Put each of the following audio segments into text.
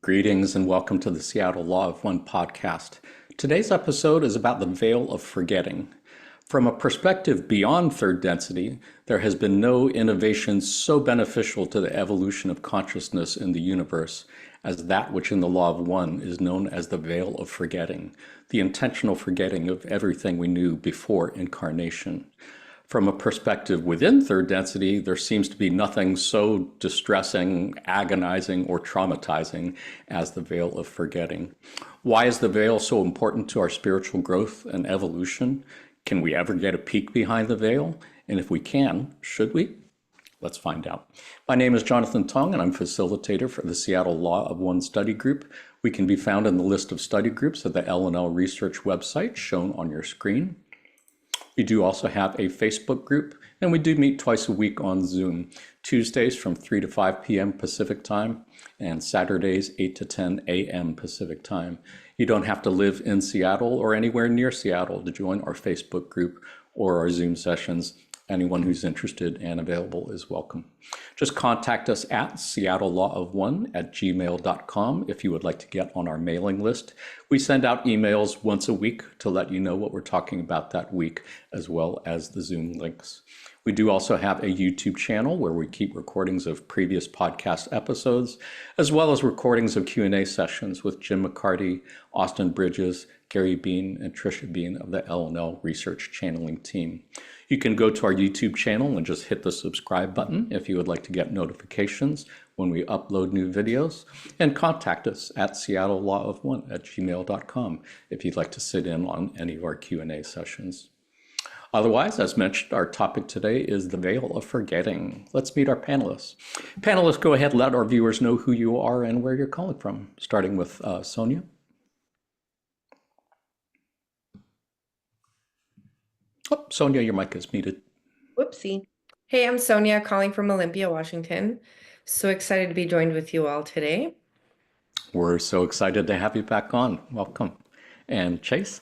Greetings and welcome to the Seattle Law of One podcast. Today's episode is about the veil of forgetting. From a perspective beyond third density, there has been no innovation so beneficial to the evolution of consciousness in the universe as that which in the Law of One is known as the veil of forgetting, the intentional forgetting of everything we knew before incarnation. From a perspective within third density, there seems to be nothing so distressing, agonizing, or traumatizing as the veil of forgetting. Why is the veil so important to our spiritual growth and evolution? Can we ever get a peek behind the veil? And if we can, should we? Let's find out. My name is Jonathan Tong, and I'm facilitator for the Seattle Law of One study group. We can be found in the list of study groups at the L&L Research website shown on your screen. We do also have a Facebook group, and we do meet twice a week on Zoom, Tuesdays from 3 to 5 p.m. Pacific time, and Saturdays 8 to 10 a.m. Pacific time. You don't have to live in Seattle or anywhere near Seattle to join our Facebook group or our Zoom sessions. Anyone who's interested and available is welcome. Just contact us at seattlelawofone@gmail.com if you would like to get on our mailing list. We send out emails once a week to let you know what we're talking about that week, as well as the Zoom links. We do also have a YouTube channel where we keep recordings of previous podcast episodes, as well as recordings of Q&A sessions with Jim McCarty, Austin Bridges, Gary Bean, and Tricia Bean of the L&L Research Channeling team. You can go to our YouTube channel and just hit the subscribe button if you would like to get notifications when we upload new videos, and contact us at seattlelawofone@gmail.com if you'd like to sit in on any of our Q&A sessions. Otherwise, as mentioned, our topic today is the veil of forgetting. Let's meet our panelists. Panelists, go ahead, let our viewers know who you are and where you're calling from, starting with Sonia. Oh, Sonia, your mic is muted. Whoopsie. Hey, I'm Sonia calling from Olympia, Washington. So excited to be joined with you all today. We're so excited to have you back on. Welcome. And Chase?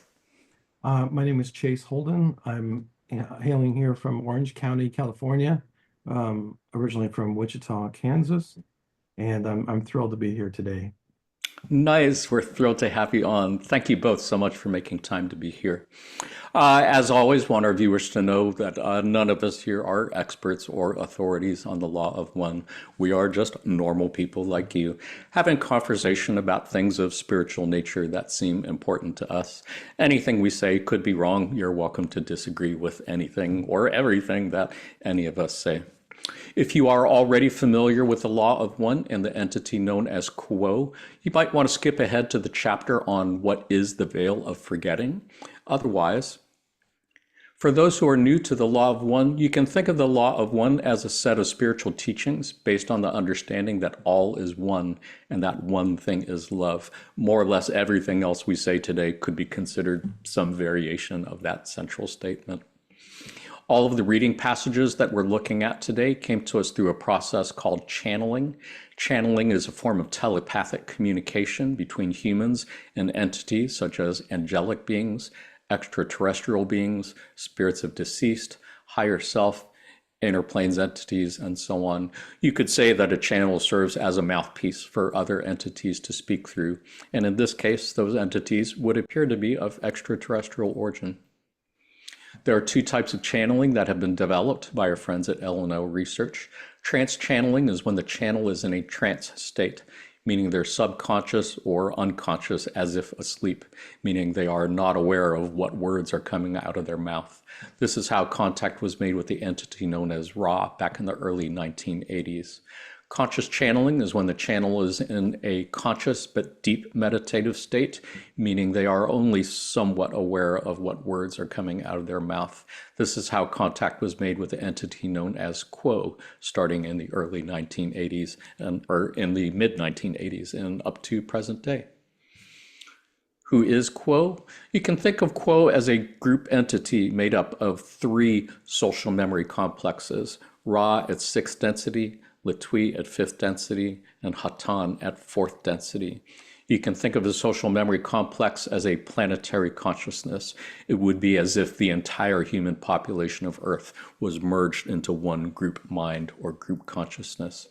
My name is Chase Holden. I'm hailing here from Orange County, California, originally from Wichita, Kansas, and I'm thrilled to be here today. Nice. We're thrilled to have you on. Thank you both so much for making time to be here. As always, want our viewers to know that none of us here are experts or authorities on the Law of One. We are just normal people like you, having conversation about things of spiritual nature that seem important to us. Anything we say could be wrong. You're welcome to disagree with anything or everything that any of us say. If you are already familiar with the Law of One and the entity known as Quo, you might want to skip ahead to the chapter on what is the veil of forgetting. Otherwise, for those who are new to the Law of One, you can think of the Law of One as a set of spiritual teachings based on the understanding that all is one and that one thing is love. More or less everything else we say today could be considered some variation of that central statement. All of the reading passages that we're looking at today came to us through a process called channeling. Channeling is a form of telepathic communication between humans and entities such as angelic beings, extraterrestrial beings, spirits of deceased, higher self, inner planes entities, and so on. You could say that a channel serves as a mouthpiece for other entities to speak through. And in this case, those entities would appear to be of extraterrestrial origin. There are two types of channeling that have been developed by our friends at L&L Research. Trance channeling is when the channel is in a trance state, meaning they're subconscious or unconscious as if asleep, meaning they are not aware of what words are coming out of their mouth. This is how contact was made with the entity known as Ra back in the early 1980s. Conscious channeling is when the channel is in a conscious but deep meditative state, meaning they are only somewhat aware of what words are coming out of their mouth. This is how contact was made with the entity known as Quo, starting in the early 1980s, or in the mid-1980s and up to present day. Who is Quo? You can think of Quo as a group entity made up of three social memory complexes: Ra at 6th density, Latui at 5th density, and Hatan at 4th density. You can think of the social memory complex as a planetary consciousness. It would be as if the entire human population of Earth was merged into one group mind or group consciousness.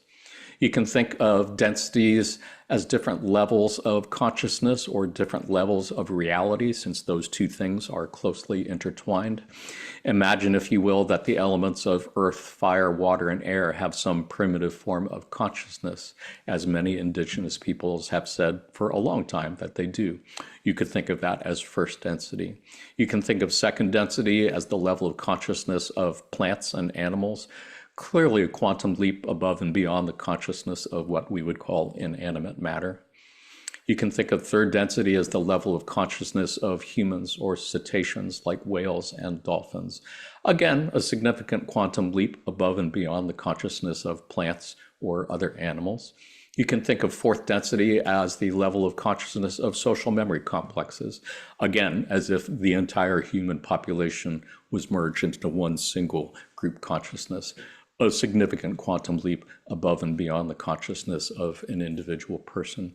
You can think of densities as different levels of consciousness or different levels of reality, since those two things are closely intertwined. Imagine, if you will, that the elements of earth, fire, water, and air have some primitive form of consciousness, as many indigenous peoples have said for a long time that they do. You could think of that as first density. You can think of second density as the level of consciousness of plants and animals. Clearly a quantum leap above and beyond the consciousness of what we would call inanimate matter. You can think of third density as the level of consciousness of humans or cetaceans like whales and dolphins. Again, a significant quantum leap above and beyond the consciousness of plants or other animals. You can think of fourth density as the level of consciousness of social memory complexes, again, as if the entire human population was merged into one single group consciousness, a significant quantum leap above and beyond the consciousness of an individual person.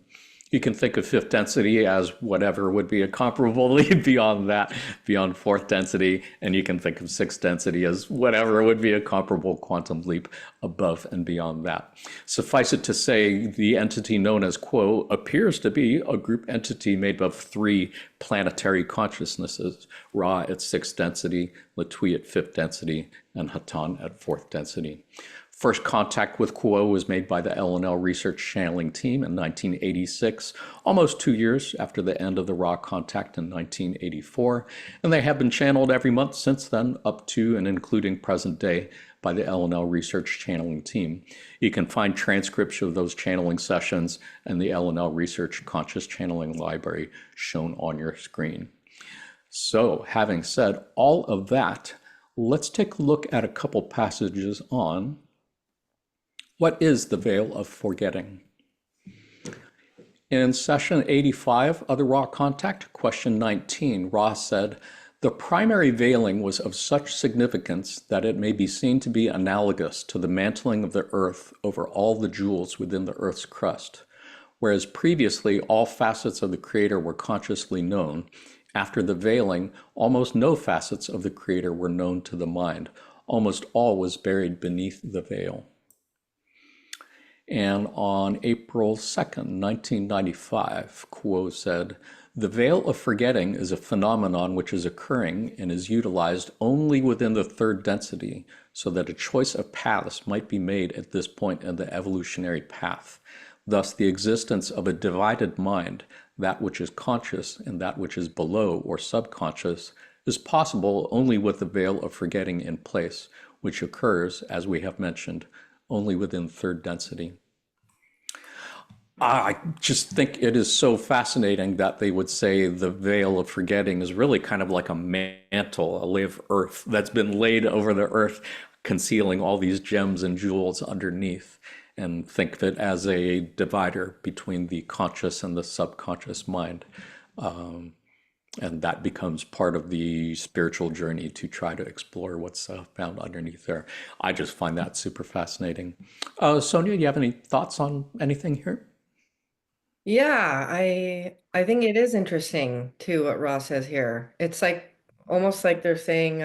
You can think of fifth density as whatever would be a comparable leap beyond that, beyond fourth density, and you can think of sixth density as whatever would be a comparable quantum leap above and beyond that. Suffice it to say, the entity known as Quo appears to be a group entity made up of three planetary consciousnesses: Ra at sixth density, Latui at fifth density, and Hatan at fourth density. First contact with Quo was made by the L&L research channeling team in 1986, almost 2 years after the end of the Ra contact in 1984, and they have been channeled every month since then, up to and including present day, by the L&L research channeling team. You can find transcripts of those channeling sessions in the L&L research conscious channeling library shown on your screen. So, having said all of that, let's take a look at a couple passages on what is the veil of forgetting. In session 85 of the Ra Contact, question 19, Ra said, "The primary veiling was of such significance that it may be seen to be analogous to the mantling of the earth over all the jewels within the earth's crust. Whereas previously all facets of the Creator were consciously known, after the veiling, almost no facets of the Creator were known to the mind. Almost all was buried beneath the veil." And on April 2nd, 1995, Quo said, "The veil of forgetting is a phenomenon which is occurring and is utilized only within the third density, so that a choice of paths might be made at this point in the evolutionary path. Thus, the existence of a divided mind, that which is conscious and that which is below or subconscious, is possible only with the veil of forgetting in place, which occurs, as we have mentioned, only within third density." I just think it is so fascinating that they would say the veil of forgetting is really kind of like a mantle, a layer of earth that's been laid over the earth, concealing all these gems and jewels underneath, and think of it as a divider between the conscious and the subconscious mind. And that becomes part of the spiritual journey to try to explore what's found underneath there. I just find that super fascinating. Sonia, do you have any thoughts on anything here? Yeah, I think it is interesting too what Ross says here. It's like almost like they're saying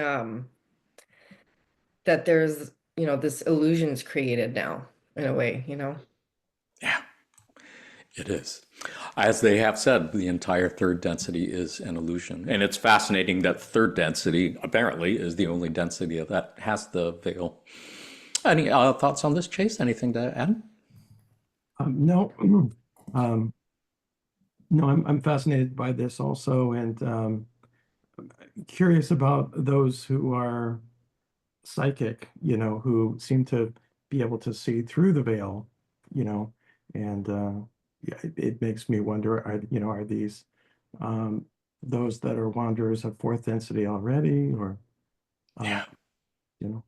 that there's, this illusion's created now in a way. Yeah, it is. As they have said, the entire third density is an illusion. And it's fascinating that third density apparently is the only density that has the veil. Any thoughts on this, Chase? Anything to add? No, um, no, I'm fascinated by this also, and curious about those who are psychic, who seem to be able to see through the veil, and yeah, it makes me wonder, are these those that are wanderers of fourth density already, or Yeah. you know?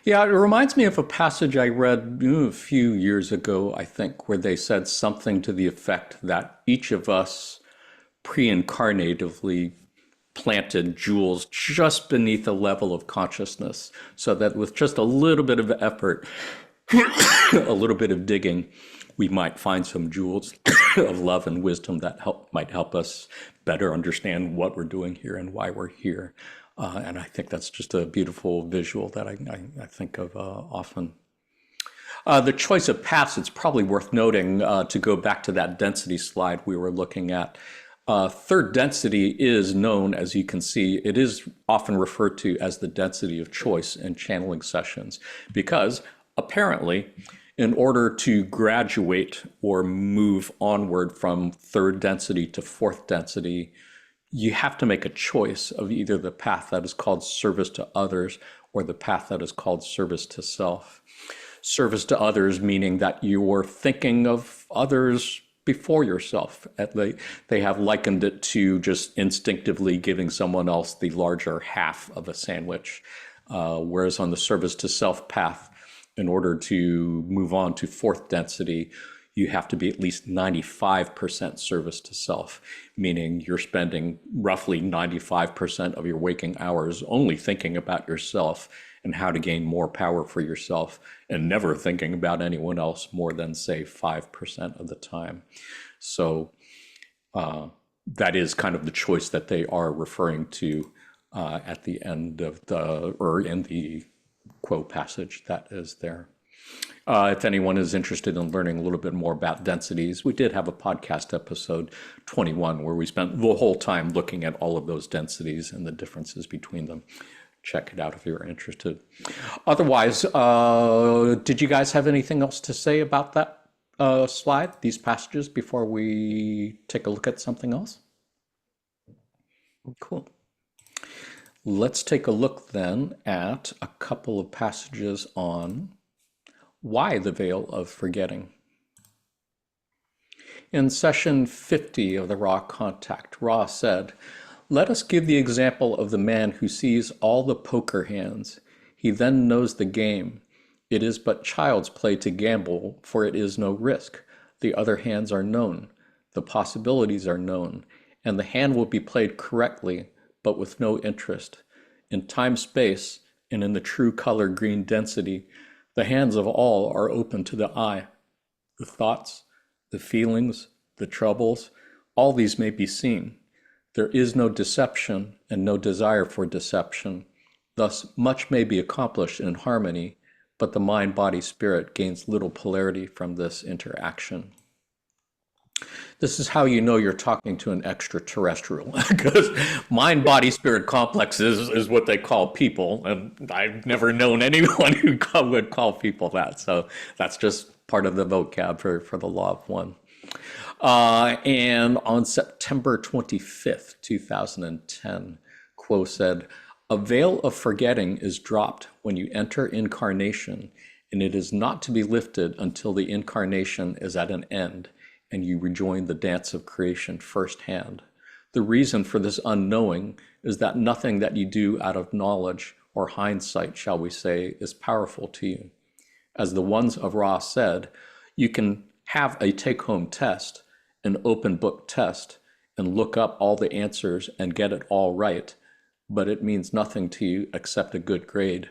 Yeah, it reminds me of a passage I read a few years ago, I think, where they said something to the effect that each of us pre-incarnatively planted jewels just beneath a level of consciousness, so that with just a little bit of effort, a little bit of digging, we might find some jewels of love and wisdom that might help us better understand what we're doing here and why we're here. And I think that's just a beautiful visual that I think of often. The choice of paths, it's probably worth noting to go back to that density slide we were looking at. Third density is known, as you can see, it is often referred to as the density of choice in channeling sessions, because apparently, in order to graduate or move onward from third density to fourth density, you have to make a choice of either the path that is called service to others or the path that is called service to self. Service to others, meaning that you are thinking of others before yourself. They have likened it to just instinctively giving someone else the larger half of a sandwich. Whereas on the service to self path, in order to move on to fourth density, you have to be at least 95% service to self, meaning you're spending roughly 95% of your waking hours only thinking about yourself and how to gain more power for yourself, and never thinking about anyone else more than, say, 5% of the time. So that is kind of the choice that they are referring to at the end of or in the quote passage that is there. If anyone is interested in learning a little bit more about densities, we did have a podcast episode 21 where we spent the whole time looking at all of those densities and the differences between them. Check it out if you're interested. Otherwise, did you guys have anything else to say about that slide, these passages, before we take a look at something else? Cool. Let's take a look then at a couple of passages on why the veil of forgetting. In session 50 of the Raw Contact, Ra said, "Let us give the example of the man who sees all the poker hands. He then knows the game. It is but child's play to gamble, for it is no risk. The other hands are known. The possibilities are known, and the hand will be played correctly, but with no interest. In time-space, and in the true color green density, the hands of all are open to the eye. The thoughts, the feelings, the troubles, all these may be seen. There is no deception and no desire for deception. Thus, much may be accomplished in harmony, but the mind, body, spirit gains little polarity from this interaction." This is how you know you're talking to an extraterrestrial, because mind, body, spirit complex is what they call people, and I've never known anyone who would call people that. So that's just part of the vocab for the law of one. And on September 25th, 2010, Quo said, "A veil of forgetting is dropped when you enter incarnation, and it is not to be lifted until the incarnation is at an end and you rejoin the dance of creation firsthand. The reason for this unknowing is that nothing that you do out of knowledge or hindsight, shall we say, is powerful to you. As the ones of Ra said, you can have a take-home test, an open book test, and look up all the answers and get it all right, but it means nothing to you except a good grade.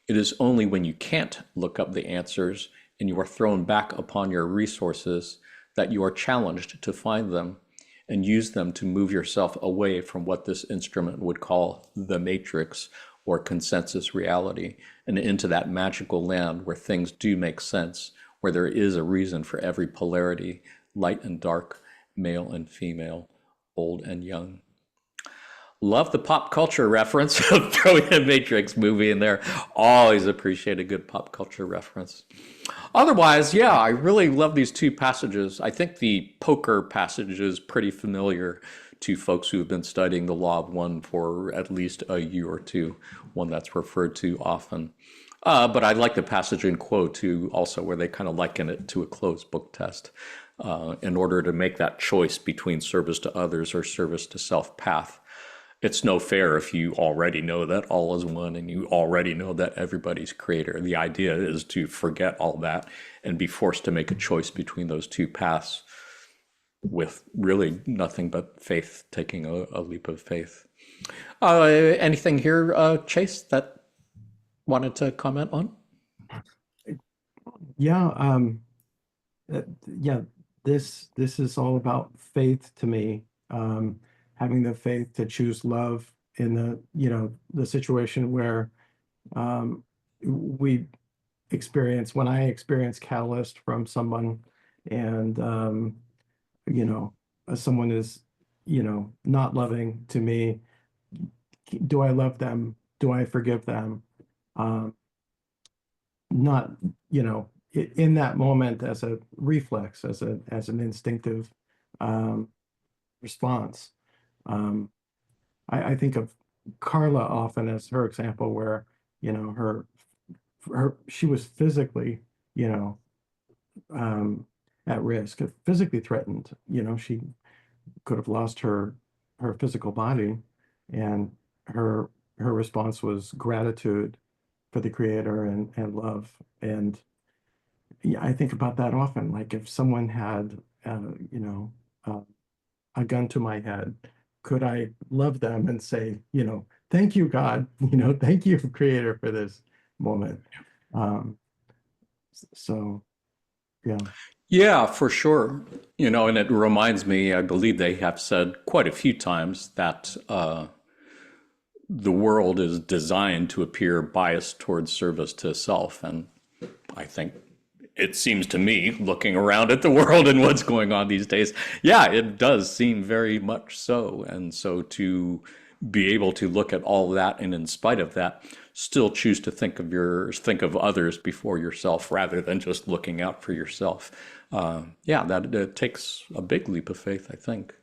It is only when you can't look up the answers and you are thrown back upon your resources that you are challenged to find them and use them to move yourself away from what this instrument would call the matrix or consensus reality and into that magical land where things do make sense, where there is a reason for every polarity, light and dark, male and female, old and young." Love the pop culture reference of throwing a Matrix movie in there. Always appreciate a good pop culture reference. Otherwise, yeah, I really love these two passages. I think the poker passage is pretty familiar to folks who have been studying the law of one for at least a year or two, one that's referred to often. But I like the passage in Quo too, also, where they kind of liken it to a closed book test in order to make that choice between service to others or service to self path. It's no fair if you already know that all is one and you already know that everybody's creator. The idea is to forget all that and be forced to make a choice between those two paths with really nothing but faith, taking a leap of faith. Anything here, Chase, that wanted to comment on? Yeah, yeah, this is all about faith to me. Having the faith to choose love in the situation where we experience when I experience catalyst from someone, and you know, someone is, not loving to me. Do I love them? Do I forgive them? Um, Not, in that moment as a reflex, as an instinctive um, response. Um, I think of Carla often as her example where, she was physically, you know, um, at risk, physically threatened. She could have lost her physical body, and her her response was gratitude for the creator and love. And yeah, I think about that often. Like if someone had, uh, a gun to my head, could I love them and say, thank you, God, thank you, Creator, for this moment. Um, so yeah. Yeah, for sure. And it reminds me, I believe they have said quite a few times that the world is designed to appear biased towards service to self. And I think it seems to me, looking around at the world and what's going on these days, yeah, it does seem very much so. And so to be able to look at all that and in spite of that, still choose to think of others before yourself rather than just looking out for yourself. Yeah, that it takes a big leap of faith, I think.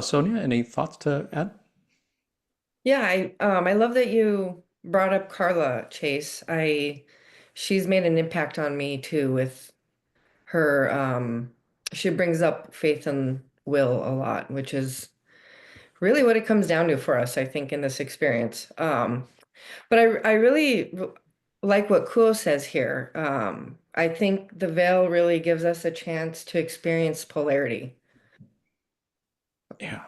Sonia, any thoughts to add? Yeah, I love that you brought up Carla Chase. She's made an impact on me too with her she brings up faith and will a lot, which is really what it comes down to for us, I think, in this experience. But I really like what Kuo says here. I think the veil really gives us a chance to experience polarity. Yeah,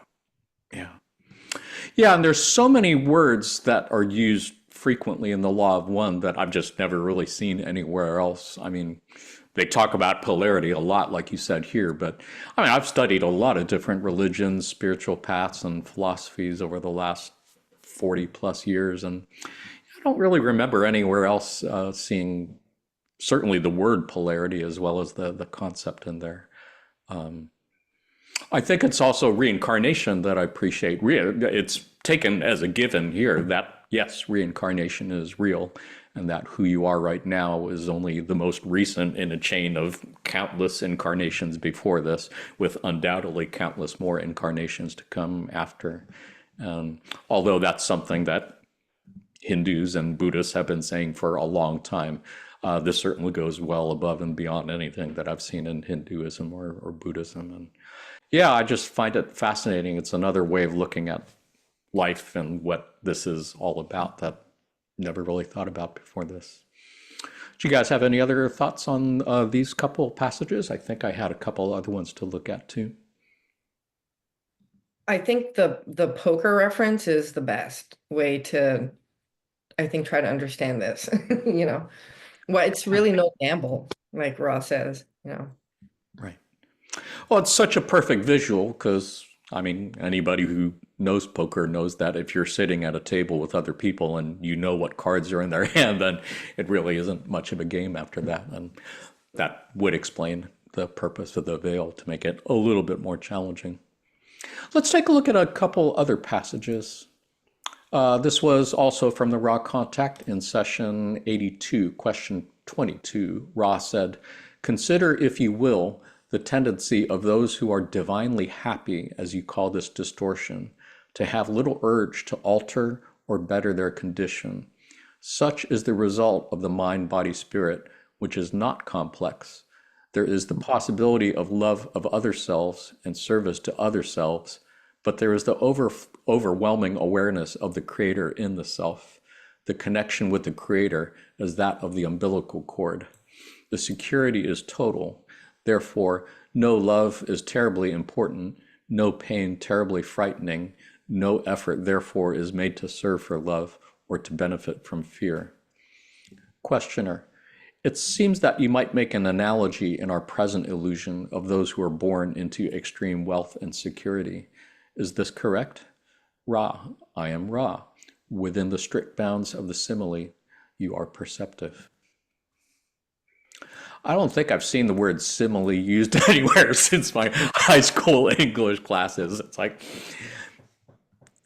yeah. Yeah, and there's so many words that are used frequently in the law of one that I've just never really seen anywhere else. I mean, they talk about polarity a lot, like you said here, but I mean, I've studied a lot of different religions, spiritual paths, and philosophies over the last 40 plus years, and I don't really remember anywhere else seeing certainly the word polarity as well as the concept in there. I think it's also reincarnation that I appreciate. It's taken as a given here that, yes, reincarnation is real and that who you are right now is only the most recent in a chain of countless incarnations before this, with undoubtedly countless more incarnations to come after. Although that's something that Hindus and Buddhists have been saying for a long time. This certainly goes well above and beyond anything that I've seen in Hinduism or Buddhism. And yeah, I just find it fascinating. It's another way of looking at life and what this is all about that never really thought about before this. Do you guys have any other thoughts on these couple passages? I think I had a couple other ones to look at too. I think the poker reference is the best way to, I think, try to understand this. You know, well, it's Yeah, really no gamble, like Ross says. right. Well, it's such a perfect visual because, I mean, anybody who knows poker knows that if you're sitting at a table with other people and you know what cards are in their hand, then it really isn't much of a game after that. And that would explain the purpose of the veil to make it a little bit more challenging. Let's take a look at a couple other passages. This was also from the Raw Contact in session 82, question 22. Ra said, consider, if you will, the tendency of those who are divinely happy, as you call this distortion, to have little urge to alter or better their condition. Such is the result of the mind body spirit, which is not complex. There is the possibility of love of other selves and service to other selves, but there is the overwhelming awareness of the creator in the self. The connection with the creator is that of the umbilical cord. The security is total. Therefore, no love is terribly important, no pain terribly frightening, no effort therefore is made to serve for love or to benefit from fear. Questioner, it seems that you might make an analogy in our present illusion of those who are born into extreme wealth and security. Is this correct? Ra, I am Ra. Within the strict bounds of the simile, you are perceptive. I don't think I've seen the word simile used anywhere since my high school English classes. It's like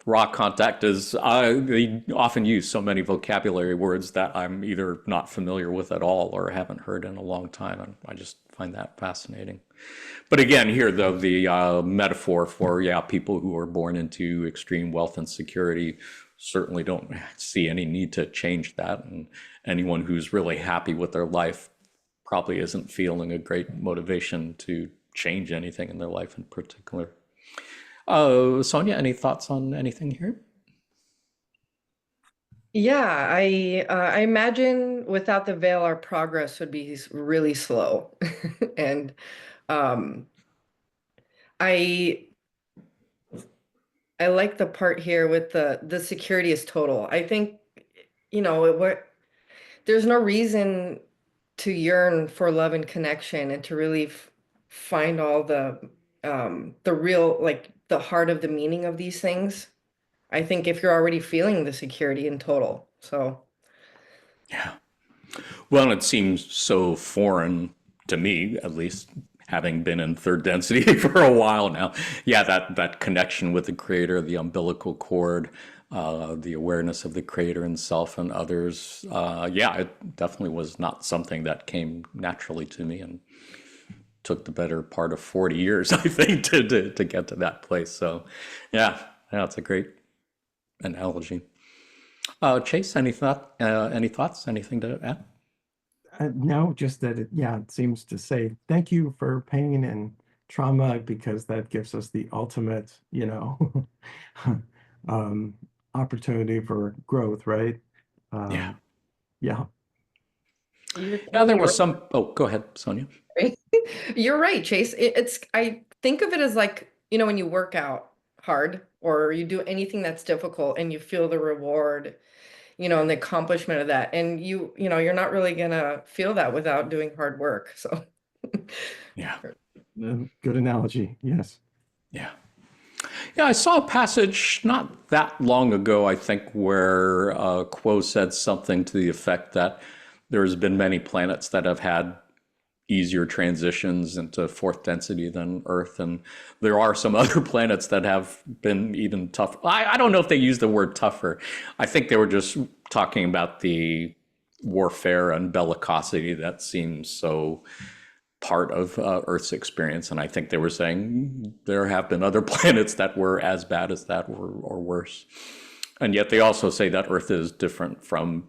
raw contact is, they often use so many vocabulary words that I'm either not familiar with at all or haven't heard in a long time. And I just find that fascinating. But again, here, though, the metaphor for, yeah, people who are born into extreme wealth and security certainly don't see any need to change that. And anyone who's really happy with their life probably isn't feeling a great motivation to change anything in their life in particular. Sonia, any thoughts on anything here? Yeah, I imagine without the veil, our progress would be really slow. And um, I I like the part here with the security is total. I think, what there's no reason to yearn for love and connection and to really find all the real, like the heart of the meaning of these things. I think if you're already feeling the security in total. So Yeah. Well, it seems so foreign to me, at least having been in third density for a while now. Yeah, that connection with the creator, the umbilical cord, the awareness of the creator and self and others. Yeah, it definitely was not something that came naturally to me and took the better part of 40 years, I think, to get to that place. So, yeah, it's a great analogy. Chase, any thoughts, anything to add? No, just that it seems to say thank you for pain and trauma because that gives us the ultimate, um, opportunity for growth, right? Yeah. Um, yeah. you're Yeah, there totally was some. Oh, go ahead, Sonia. right. You're right, Chase. I think of it as like, when you work out hard or you do anything that's difficult and you feel the reward, and the accomplishment of that. And you're not really gonna feel that without doing hard work. So Yeah, Good analogy. Yes. yeah, yeah. I saw a passage not that long ago, I think, where Quo said something to the effect that there's been many planets that have had easier transitions into fourth density than Earth, and there are some other planets that have been even tough. I don't know if they use the word tougher. I think they were just talking about the warfare and bellicosity that seems so part of Earth's experience. And I think they were saying there have been other planets that were as bad as that or worse. And yet they also say that Earth is different from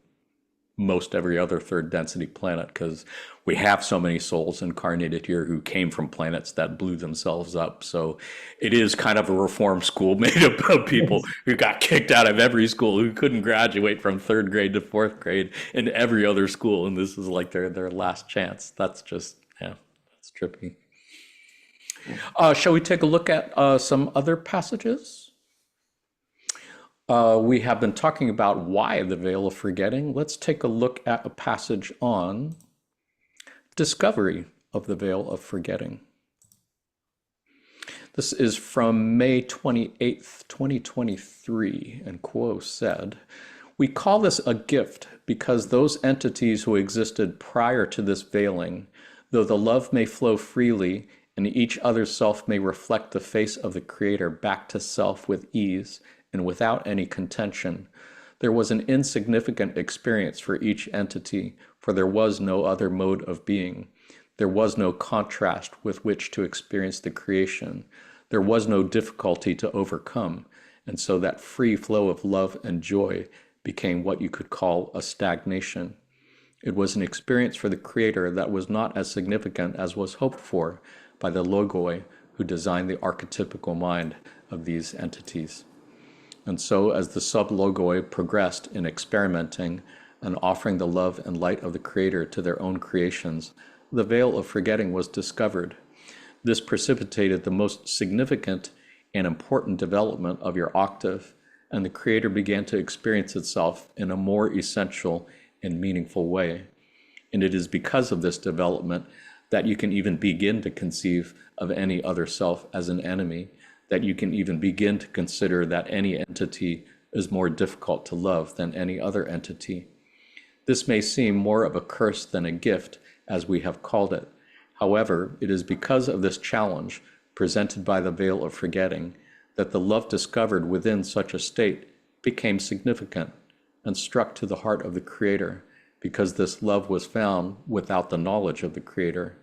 most every other third density planet because we have so many souls incarnated here who came from planets that blew themselves up. So it is kind of a reform school made up of people Yes. who got kicked out of every school, who couldn't graduate from third grade to fourth grade in every other school. And this is like their last chance. That's just, yeah, that's trippy. Shall we take a look at some other passages? We have been talking about why the veil of forgetting. Let's take a look at a passage on discovery of the veil of forgetting. This is from May 28th, 2023, and Quo said, "We call this a gift because those entities who existed prior to this veiling, though the love may flow freely and each other's self may reflect the face of the Creator back to self with ease and without any contention, there was an insignificant experience for each entity, for there was no other mode of being. There was no contrast with which to experience the creation. There was no difficulty to overcome, and so that free flow of love and joy became what you could call a stagnation. It was an experience for the Creator that was not as significant as was hoped for by the Logoi who designed the archetypical mind of these entities. And so, as the sub-Logoi progressed in experimenting and offering the love and light of the Creator to their own creations, the veil of forgetting was discovered. This precipitated the most significant and important development of your octave, and the Creator began to experience itself in a more essential and meaningful way. And it is because of this development that you can even begin to conceive of any other self as an enemy, that you can even begin to consider that any entity is more difficult to love than any other entity. This may seem more of a curse than a gift, as we have called it. However, it is because of this challenge presented by the veil of forgetting that the love discovered within such a state became significant and struck to the heart of the Creator, because this love was found without the knowledge of the Creator.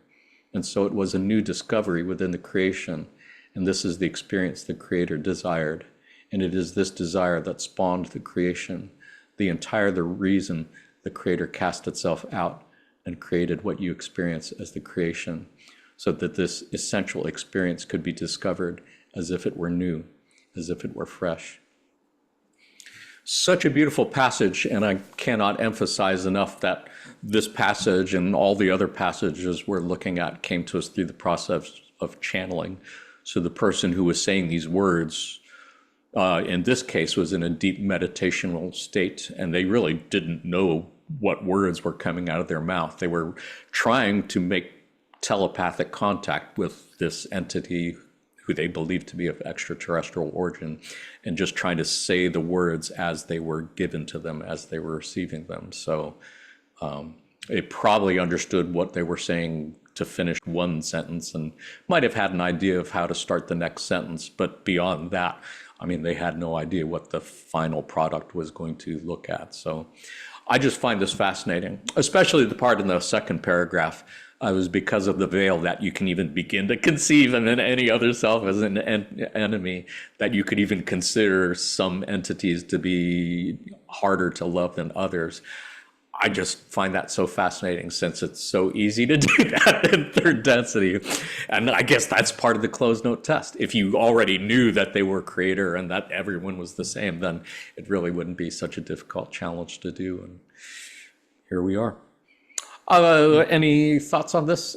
And so it was a new discovery within the creation, and this is the experience the Creator desired. And it is this desire that spawned the creation, the reason the Creator cast itself out and created what you experience as the creation, so that this essential experience could be discovered as if it were new, as if it were fresh. Such a beautiful passage, and I cannot emphasize enough that this passage and all the other passages we're looking at came to us through the process of channeling. So the person who was saying these words, in this case, was in a deep meditational state, and they really didn't know what words were coming out of their mouth. They were trying to make telepathic contact with this entity who they believed to be of extraterrestrial origin, and just trying to say the words as they were given to them, as they were receiving them. So it probably understood what they were saying to finish one sentence and might have had an idea of how to start the next sentence. But beyond that, I mean, they had no idea what the final product was going to look at. So I just find this fascinating, especially the part in the second paragraph. It was because of the veil that you can even begin to conceive of any other self as an enemy, that you could even consider some entities to be harder to love than others. I just find that so fascinating, since it's so easy to do that in third density. And I guess that's part of the closed note test. If you already knew that they were creator and that everyone was the same, then it really wouldn't be such a difficult challenge to do. And here we are. Any thoughts on this,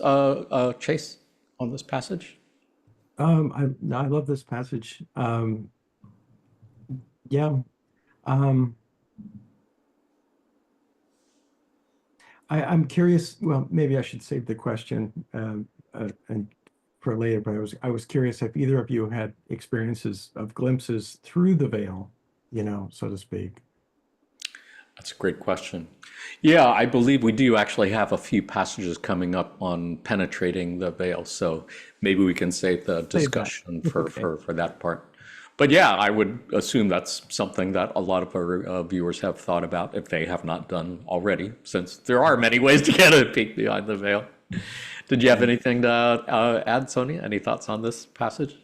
Chase, on this passage? I love this passage. Yeah. I'm curious. Well, maybe I should save the question and for later. But I was curious if either of you had experiences of glimpses through the veil, so to speak. That's a great question. Yeah, I believe we do actually have a few passages coming up on penetrating the veil. So maybe we can save the discussion for that part. But yeah, I would assume that's something that a lot of our viewers have thought about, if they have not done already, since there are many ways to get a peek behind the veil. Did you have anything to add, Sonia? Any thoughts on this passage?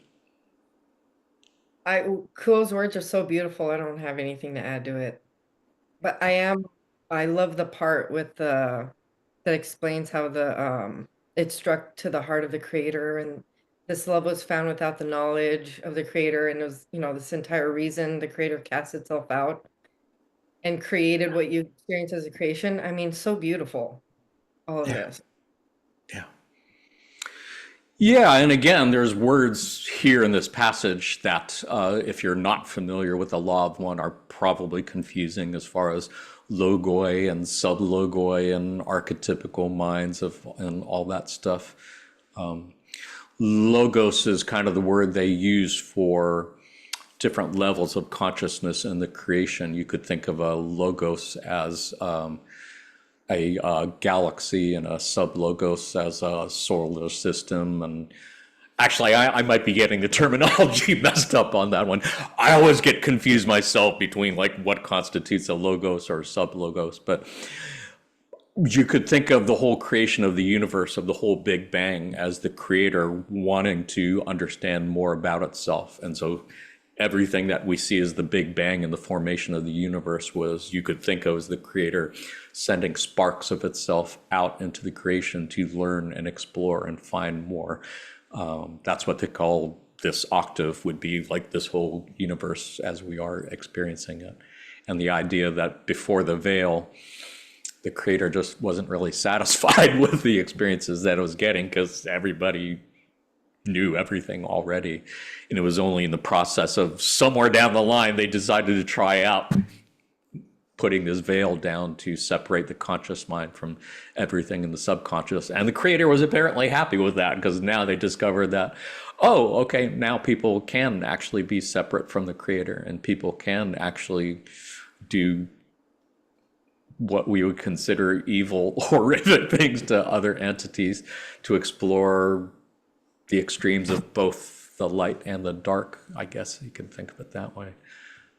Cool's words are so beautiful. I don't have anything to add to it. But I love the part with that explains how it struck to the heart of the Creator, and this love was found without the knowledge of the Creator, and it was, this entire reason the Creator cast itself out and created what you experience as a creation. I mean, so beautiful, all of this. Yeah. Yeah, and again, there's words here in this passage that, if you're not familiar with the law of one, are probably confusing, as far as logoi and sublogoi and archetypical minds and all that stuff. Logos is kind of the word they use for different levels of consciousness in the creation. You could think of a logos as a galaxy, and a sublogos as a solar system. And actually, I might be getting the terminology messed up on that one. I always get confused myself between like what constitutes a logos or sublogos. But you could think of the whole creation of the universe, of the whole Big Bang, as the Creator wanting to understand more about itself. And so everything that we see as the Big Bang and the formation of the universe was, you could think of as the Creator sending sparks of itself out into the creation to learn and explore and find more. That's what they call this octave, would be like this whole universe as we are experiencing it. And the idea that before the veil, the Creator just wasn't really satisfied with the experiences that it was getting, because everybody knew everything already. And it was only in the process of somewhere down the line they decided to try out putting this veil down to separate the conscious mind from everything in the subconscious. And the Creator was apparently happy with that, because now they discovered that, oh, okay, now people can actually be separate from the Creator, and people can actually do what we would consider evil, horrific things to other entities, to explore the extremes of both the light and the dark. I guess you can think of it that way.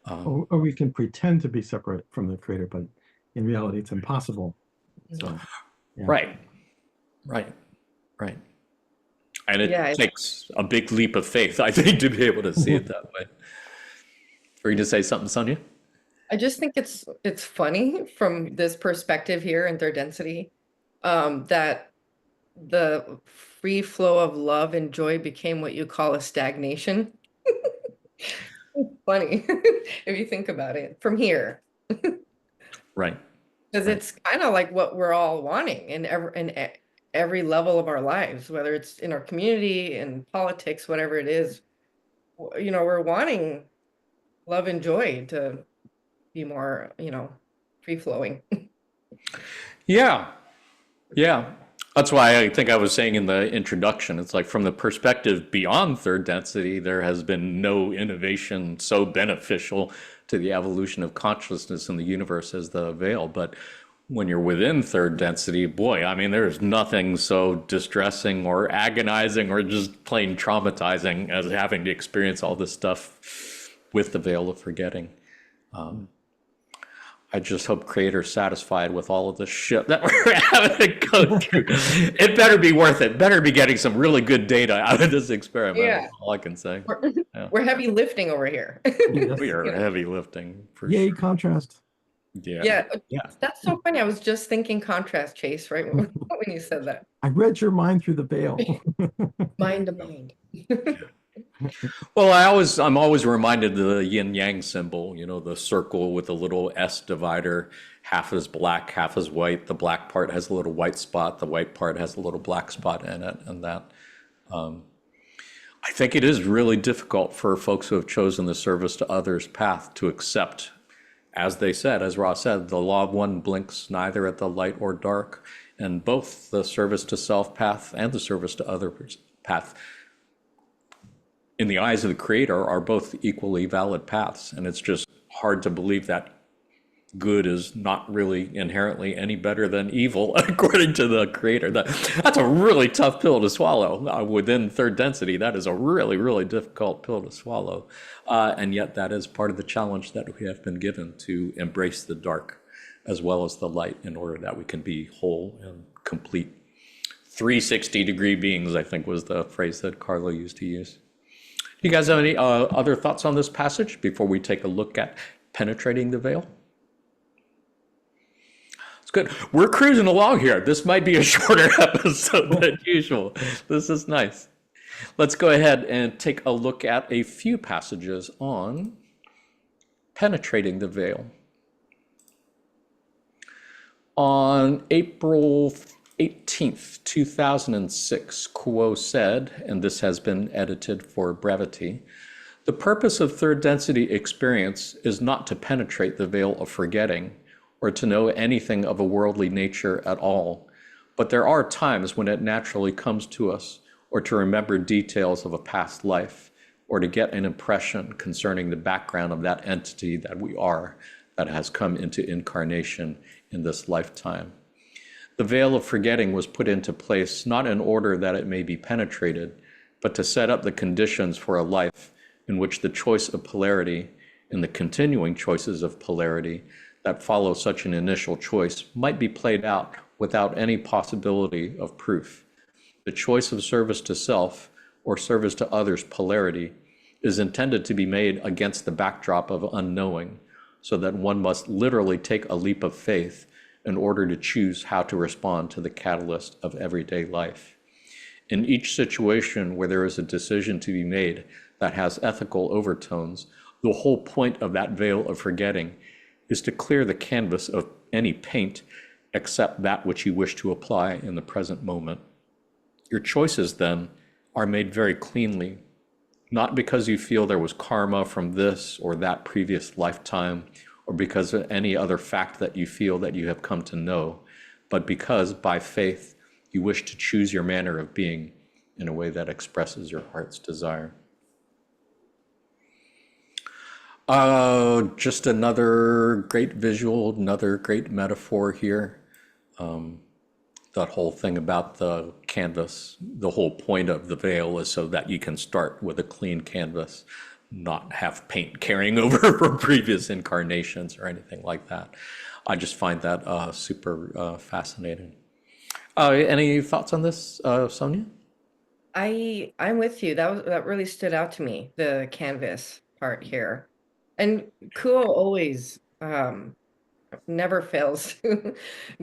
Or we can pretend to be separate from the creator, but in reality, it's impossible. So, yeah. Right, right, right. And it Yeah, takes a big leap of faith, I think, to be able to see it that way. Were you to say something, Sonia? I just think it's funny from this perspective here in third density, that the free flow of love and joy became what you call a stagnation. It's funny if you think about it from here, Right, because right. it's kind of like what we're all wanting in every level of our lives, whether it's in our community, in politics, whatever it is. We're wanting love and joy to be more, free flowing. Yeah, yeah. That's why I think I was saying in the introduction, it's like from the perspective beyond third density, there has been no innovation so beneficial to the evolution of consciousness in the universe as the veil. But when you're within third density, boy, I mean, there's nothing so distressing or agonizing or just plain traumatizing as having to experience all this stuff with the veil of forgetting. I just hope creator's satisfied with all of this shit that we're having to go through. It better be worth it. Better be getting some really good data out of this experiment. Yeah, That's all I can say. we're, Yeah. we're heavy lifting over here. Yes. We are You know? heavy lifting for Yay, sure. contrast. Yeah. Yeah, Yeah. that's so funny. I was just thinking contrast, Chase, right when you said that. I read your mind through the veil. Mind to mind. Well, I'm always reminded of the yin yang symbol, the circle with a little S divider. Half is black, half is white. The black part has a little white spot. The white part has a little black spot in it. And that, I think it is really difficult for folks who have chosen the service to others path to accept, as they said, as Ross said, the law of one blinks neither at the light or dark. And both the service to self path and the service to others path, in the eyes of the creator, are both equally valid paths. And it's just hard to believe that good is not really inherently any better than evil, according to the creator. That's a really tough pill to swallow. Within third density, that is a really, really difficult pill to swallow. And yet that is part of the challenge that we have been given, to embrace the dark as well as the light, in order that we can be whole and complete 360-degree beings, I think was the phrase that Carlo used to use. Do you guys have any other thoughts on this passage before we take a look at penetrating the veil? It's good. We're cruising along here. This might be a shorter episode than usual. This is nice. Let's go ahead and take a look at a few passages on penetrating the veil. On April 18th, 2006, Kuo said, and this has been edited for brevity, "The purpose of third density experience is not to penetrate the veil of forgetting or to know anything of a worldly nature at all, but there are times when it naturally comes to us, or to remember details of a past life, or to get an impression concerning the background of that entity that we are, that has come into incarnation in this lifetime. The veil of forgetting was put into place not in order that it may be penetrated, but to set up the conditions for a life in which the choice of polarity and the continuing choices of polarity that follow such an initial choice might be played out without any possibility of proof. The choice of service to self or service to others polarity is intended to be made against the backdrop of unknowing, so that one must literally take a leap of faith in order to choose how to respond to the catalyst of everyday life. In each situation where there is a decision to be made that has ethical overtones, the whole point of that veil of forgetting is to clear the canvas of any paint except that which you wish to apply in the present moment. Your choices, then, are made very cleanly, not because you feel there was karma from this or that previous lifetime, or because of any other fact that you feel that you have come to know, but because, by faith, you wish to choose your manner of being in a way that expresses your heart's desire." Just another great visual, another great metaphor here. That whole thing about the canvas, the whole point of the veil is so that you can start with a clean canvas, not have paint carrying over from previous incarnations or anything like that. I just find that super fascinating. Any thoughts on this, Sonia? I'm with you. That really stood out to me, the canvas part here. And Kuo always never fails to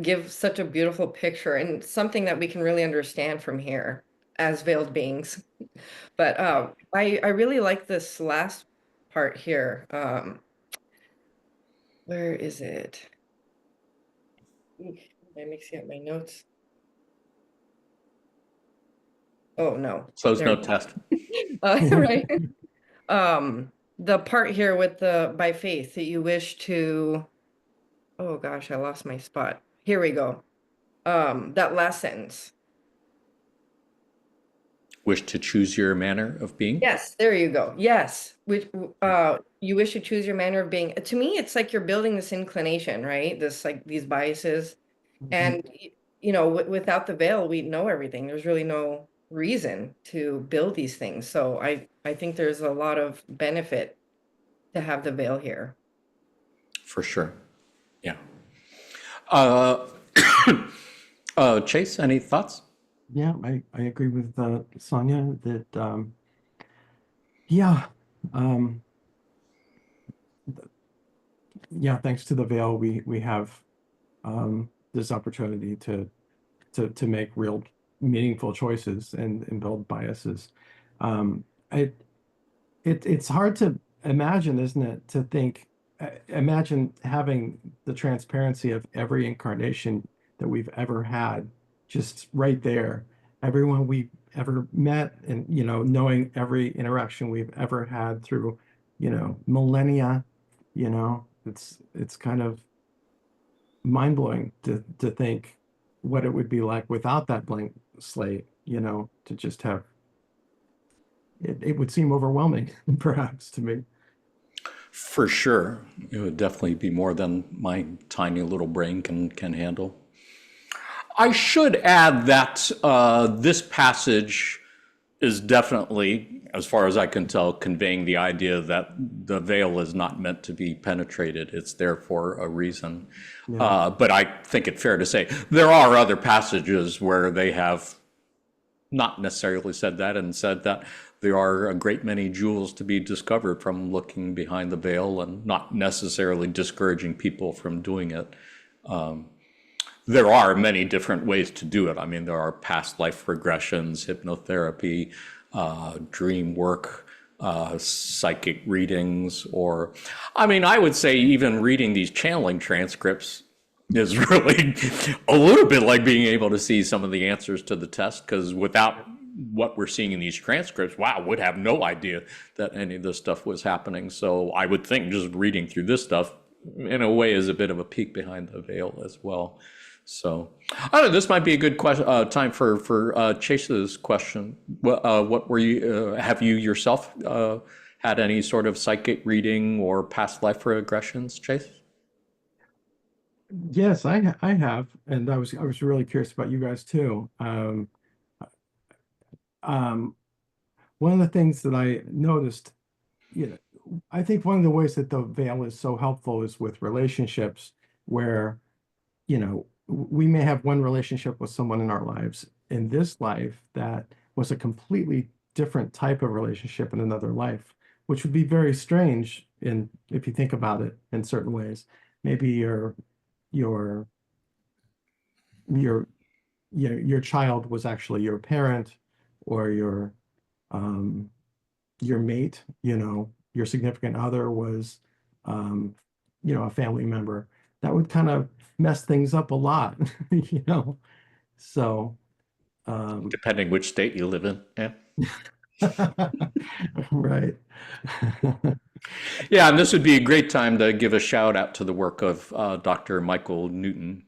give such a beautiful picture and something that we can really understand from here as veiled beings. But I really like this last part here. Where is it? Oof, I'm mixing up my notes. Oh no, So it's there. no test. Right. The part here with the by faith that you wish to, oh gosh, I lost my spot. Here we go. That last sentence. Wish to choose your manner of being. Yes, there you go. Yes. Which you wish to choose your manner of being. To me, it's like you're building this inclination, right? This like these biases. Mhm. And you know, without the veil, we know everything. There's really no reason to build these things. So I think there's a lot of benefit to have the veil here. For sure. Yeah. Chase, any thoughts? Yeah, I agree with Sonia that yeah, um, yeah, thanks to the veil, we have this opportunity to make real meaningful choices and build biases. Um, it it's hard to imagine, isn't it, to think, imagine having the transparency of every incarnation that we've ever had just right there. Everyone we've ever met and, knowing every interaction we've ever had through, millennia, it's kind of mind-blowing to think what it would be like without that blank slate, to just have it would seem overwhelming, perhaps, to me. For sure. It would definitely be more than my tiny little brain can handle. I should add that this passage is definitely, as far as I can tell, conveying the idea that the veil is not meant to be penetrated. It's there for a reason. Yeah. But I think it's fair to say there are other passages where they have not necessarily said that and said that there are a great many jewels to be discovered from looking behind the veil and not necessarily discouraging people from doing it. There are many different ways to do it. I mean, there are past life regressions, hypnotherapy, dream work, psychic readings, or, I mean, I would say even reading these channeling transcripts is really a little bit like being able to see some of the answers to the test, because without what we're seeing in these transcripts, wow, would have no idea that any of this stuff was happening. So I would think just reading through this stuff in a way is a bit of a peek behind the veil as well. So I don't know. This might be a good question. Time for Chase's question. What were you? Have you yourself had any sort of psychic reading or past life regressions, Chase? Yes, I have, and I was really curious about you guys too. Um, One of the things that I noticed, you I think one of the ways that the veil is so helpful is with relationships where, we may have one relationship with someone in our lives in this life that was a completely different type of relationship in another life, which would be very strange in if you think about it in certain ways. Maybe your your your child was actually your parent or um your mate, your significant other was um a family member. That would kind of mess things up a lot, you know. So um Depending which state you live in. Yeah. right. Yeah, and this would be a great time to give a shout out to the work of Dr. Michael Newton,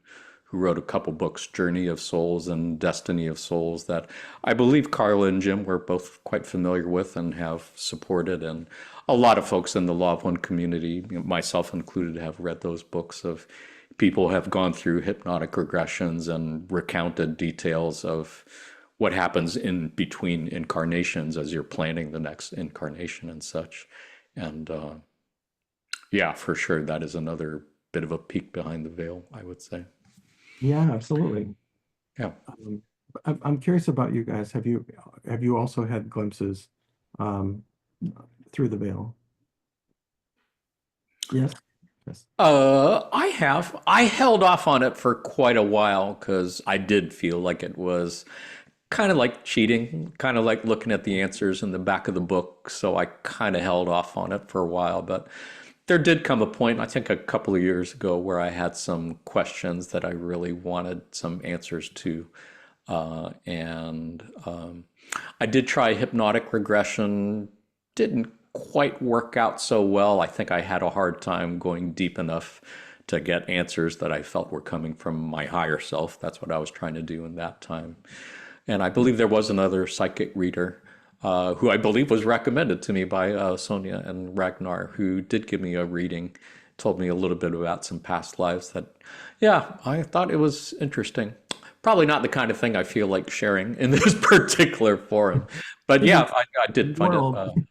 who wrote a couple books, Journey of Souls and Destiny of Souls, that I believe Carla and Jim were both quite familiar with and have supported. And a lot of folks in the Law of One community, myself included, have read those books of people who have gone through hypnotic regressions and recounted details of what happens in between incarnations as you're planning the next incarnation and such. And yeah, for sure, that is another bit of a peek behind the veil, I would say. Yeah, absolutely. Yeah. Um, I'm curious about you guys. Have you also had glimpses um, through the veil? Yes. Yes. I have. I held off on it for quite a while because I did feel like it was kind of like cheating, kind of like looking at the answers in the back of the book. So I kind of held off on it for a while. But there did come a point, I think a couple of years ago, where I had some questions that I really wanted some answers to. And I did try hypnotic regression, didn't quite work out so well. I think I had a hard time going deep enough to get answers that I felt were coming from my higher self. That's what I was trying to do in that time. And I believe there was another psychic reader who I believe was recommended to me by Sonia and Ragnar, who did give me a reading, told me a little bit about some past lives that, yeah, I thought it was interesting. Probably not the kind of thing I feel like sharing in this particular forum. But In yeah, this I did find it, world,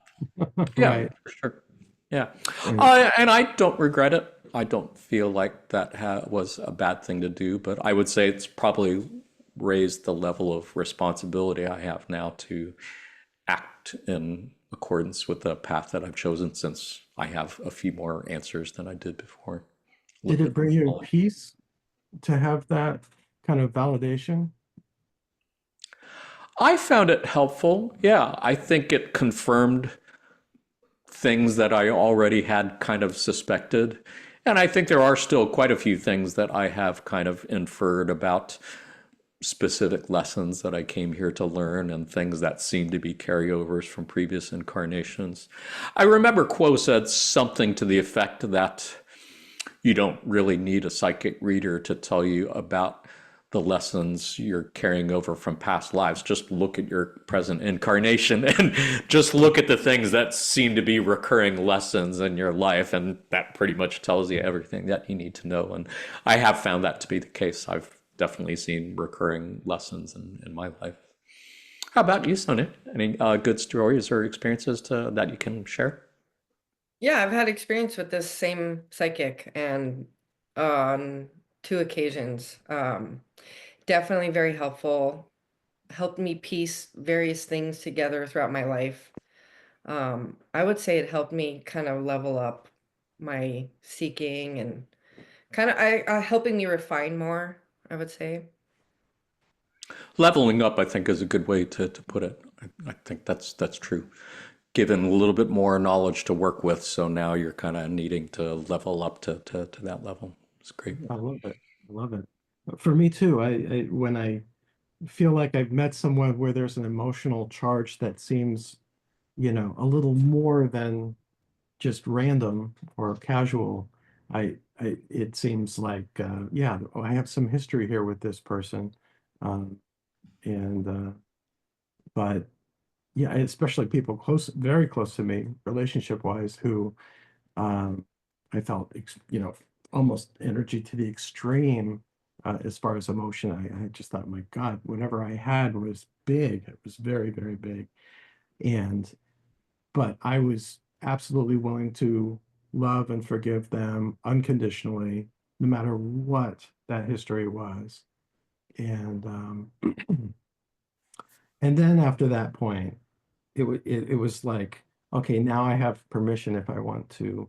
yeah, right, for sure. Yeah. right. And I don't regret it. I don't feel like that was a bad thing to do, but I would say it's probably raised the level of responsibility I have now to act in accordance with the path that I've chosen since I have a few more answers than I did before. A Did little it bit more bring you knowledge. peace to have that kind of validation? I found it helpful. Yeah, I think it confirmed things that I already had kind of suspected. And I think there are still quite a few things that I have kind of inferred about specific lessons that I came here to learn and things that seem to be carryovers from previous incarnations. I remember Quo said something to the effect that you don't really need a psychic reader to tell you about the lessons you're carrying over from past lives. Just look at your present incarnation and just look at the things that seem to be recurring lessons in your life. And that pretty much tells you everything that you need to know. And I have found that to be the case. I've definitely seen recurring lessons in my life. How about you, Sonia? Any good stories or experiences that you can share? Yeah, I've had experience with this same psychic and on two occasions. Definitely very helpful. Helped me piece various things together throughout my life. I would say it helped me kind of level up my seeking and kind of helping me refine more, I would say. Leveling up, I think, is a good way to put it. I think that's true. Given a little bit more knowledge to work with, so now you're kind of needing to level up to that level. It's great. I love it. I love it. For me too, I when I feel like I've met someone where there's an emotional charge that seems, a little more than just random or casual. It seems like, yeah, I have some history here with this person. Um, and, but yeah, especially people close, very close to me, relationship wise, who, um, I felt, almost energy to the extreme, as far as emotion. I just thought, my God, whatever I had was big. It was very, very big. And but I was absolutely willing to love and forgive them unconditionally, no matter what that history was. And and then after that point, it was like, okay, now I have permission if I want to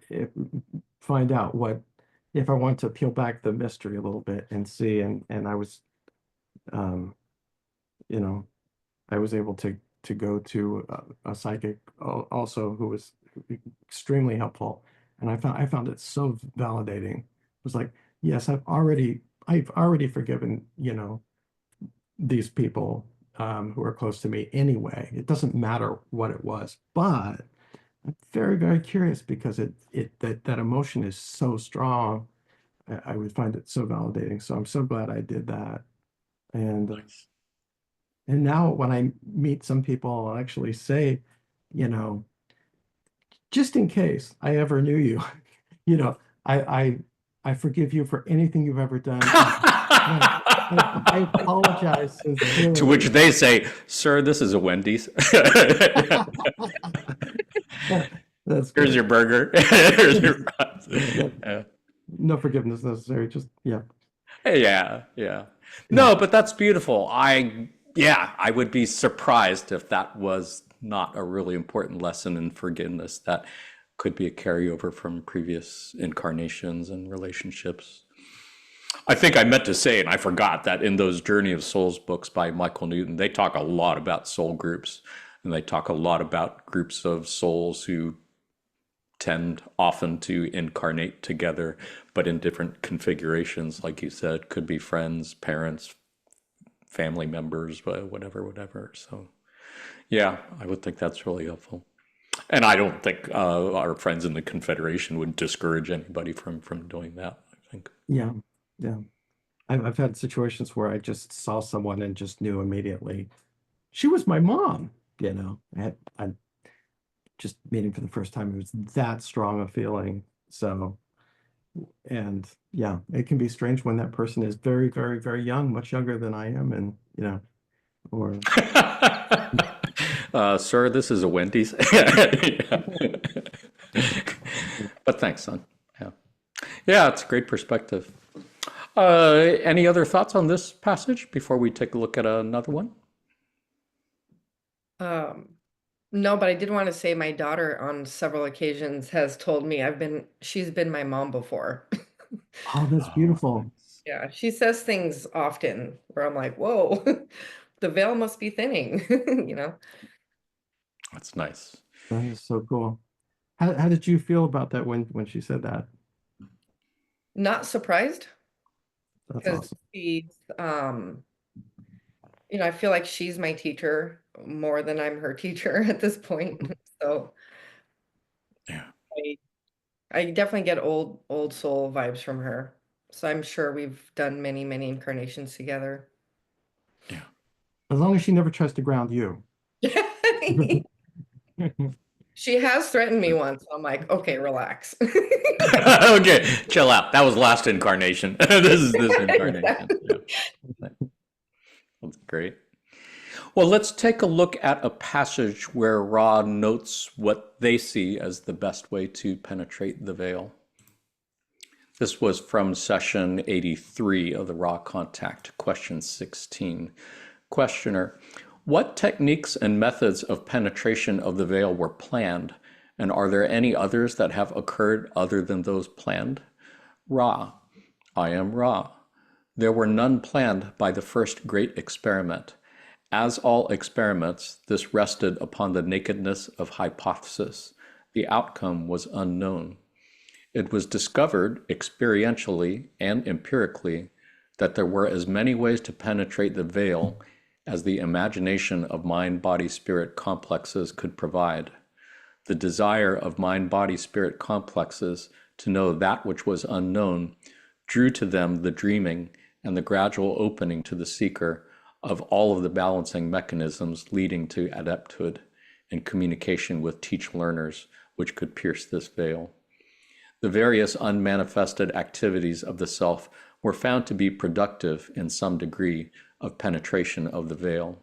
if, find out what if I want to peel back the mystery a little bit and see. And I was um, you know, I was able to go to a psychic also who was extremely helpful, and I found it so validating. It was like, yes, I've already forgiven, these people who are close to me anyway. It doesn't matter what it was, but I'm very, very curious because it that emotion is so strong, I would find it so validating. So I'm so glad I did that. And Nice. and now when I meet some people, I'll actually say, you know, just in case I ever knew you, you know, I I I forgive you for anything you've ever done, and I apologize To which sincerely. they say, "Sir, this is a Wendy's. That's Here's great. your burger. Here's your fries." Yeah, Yeah. no forgiveness necessary. Just yeah, Yeah, yeah. yeah, No, but that's beautiful. Yeah, I would be surprised if that was not a really important lesson in forgiveness that could be a carryover from previous incarnations and relationships. I think I meant to say, and I forgot, that in those Journey of Souls books by Michael Newton, they talk a lot about soul groups, and they talk a lot about groups of souls who tend often to incarnate together, but in different configurations. Like you said, could be friends, parents, family members, whatever, whatever. So, yeah, I would think that's really helpful. And I don't think our friends in the Confederation would discourage anybody from doing that. I think. yeah, yeah. I've had situations where I just saw someone and just knew immediately she was my mom. I just meeting for the first time. It was that strong a feeling. So, and yeah, it can be strange when that person is very, very, very young, much younger than I am, and or Sir, this is a Wendy's. Yeah. But thanks, son. Yeah, yeah, it's a great perspective. Any other thoughts on this passage before we take a look at another one? Um, no, but I did want to say my daughter on several occasions has told me she's been my mom before. oh, that's Oh, beautiful. Yeah, she says things often where I'm like, whoa, the veil must be thinning, you know? that's nice. That is so cool. How did you feel about that when she said that? Not surprised That's because awesome. she's, I feel like she's my teacher more than I'm her teacher at this point. So Yeah, I, I definitely get old soul vibes from her. So I'm sure we've done many, many incarnations together. yeah. As long as she never tries to ground you. She has threatened me once. I'm like, okay, relax. Okay, chill out. That was last incarnation. This is this incarnation. Exactly. Yeah, that's great. Well, let's take a look at a passage where Ra notes what they see as the best way to penetrate the veil. This was from session 83 of the Raw Contact, question 16. Questioner, what techniques and methods of penetration of the veil were planned, and are there any others that have occurred other than those planned? Ra, I am Ra. There were none planned by the first great experiment. As all experiments, this rested upon the nakedness of hypothesis. The outcome was unknown. It was discovered experientially and empirically that there were as many ways to penetrate the veil as the imagination of mind body spirit complexes could provide. The desire of mind body spirit complexes to know that which was unknown drew to them the dreaming and the gradual opening to the seeker of all of the balancing mechanisms leading to adepthood and communication with teach learners which could pierce this veil. The various unmanifested activities of the self were found to be productive in some degree of penetration of the veil.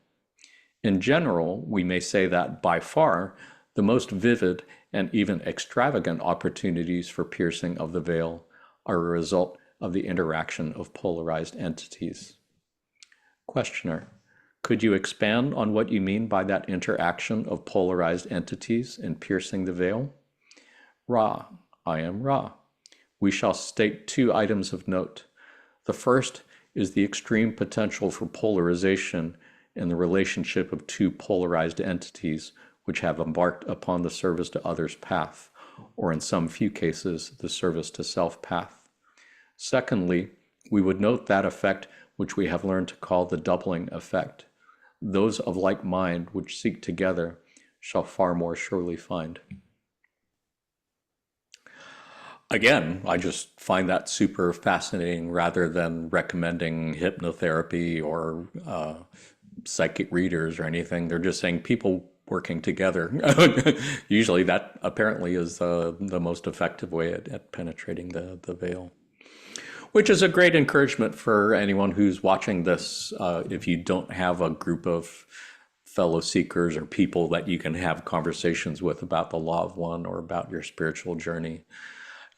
In general, we may say that by far the most vivid and even extravagant opportunities for piercing of the veil are a result of the interaction of polarized entities. Questioner, could you expand on what you mean by that interaction of polarized entities in piercing the veil? Ra, I am Ra. We shall state two items of note. The first is the extreme potential for polarization in the relationship of two polarized entities which have embarked upon the service to others path, or in some few cases, the service to self path. Secondly, we would note that effect which we have learned to call the doubling effect. Those of like mind which seek together shall far more surely find. Again, I just find that super fascinating rather than recommending hypnotherapy or psychic readers or anything. They're just saying people working together. Usually, that apparently is the most effective way at penetrating the veil, which is a great encouragement for anyone who's watching this. If you don't have a group of fellow seekers or people that you can have conversations with about the law of one or about your spiritual journey,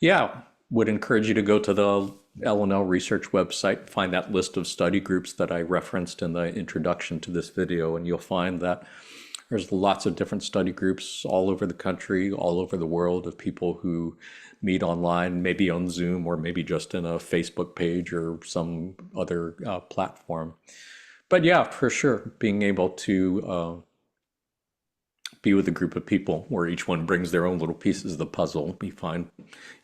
yeah, would encourage you to go to the LNL research website, find that list of study groups that I referenced in the introduction to this video, and you'll find that there's lots of different study groups all over the country, all over the world, of people who meet online, maybe on Zoom or maybe just in a Facebook page or some other platform. But yeah, for sure, being able to be with a group of people where each one brings their own little pieces of the puzzle, you find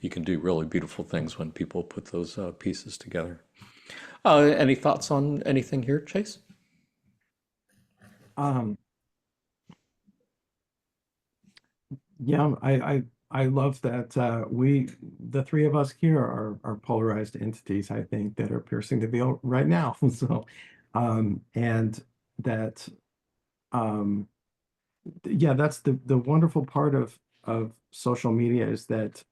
you can do really beautiful things when people put those pieces together. Any thoughts on anything here, Chase? Um, yeah, I love that the three of us here are polarized entities, I think, that are piercing the veil right now. So, and that um yeah, that's the wonderful part of social media, is that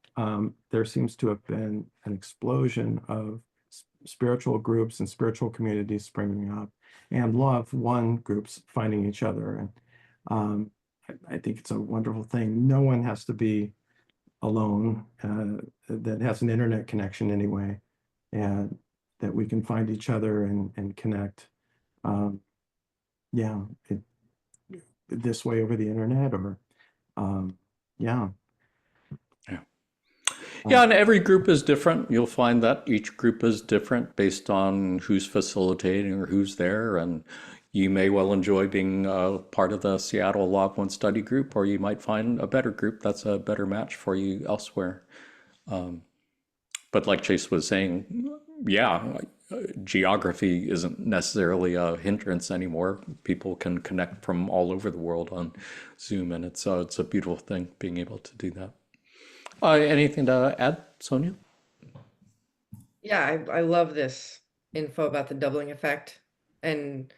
there seems to have been an explosion of spiritual groups and spiritual communities springing up, and love one groups finding each other. And I think it's a wonderful thing. No one has to be alone, that has an internet connection anyway, and that we can find each other and connect. Um, yeah, this way over the internet, or um, yeah. Yeah. Yeah, Um, and every group is different. You'll find that each group is different based on who's facilitating or who's there. And you may well enjoy being part of the Seattle Law of One study group, or you might find a better group that's a better match for you elsewhere. But like Chase was saying, yeah, geography isn't necessarily a hindrance anymore. People can connect from all over the world on Zoom, and it's a beautiful thing being able to do that. Anything to add, Sonia? Yeah, I love this info about the doubling effect, and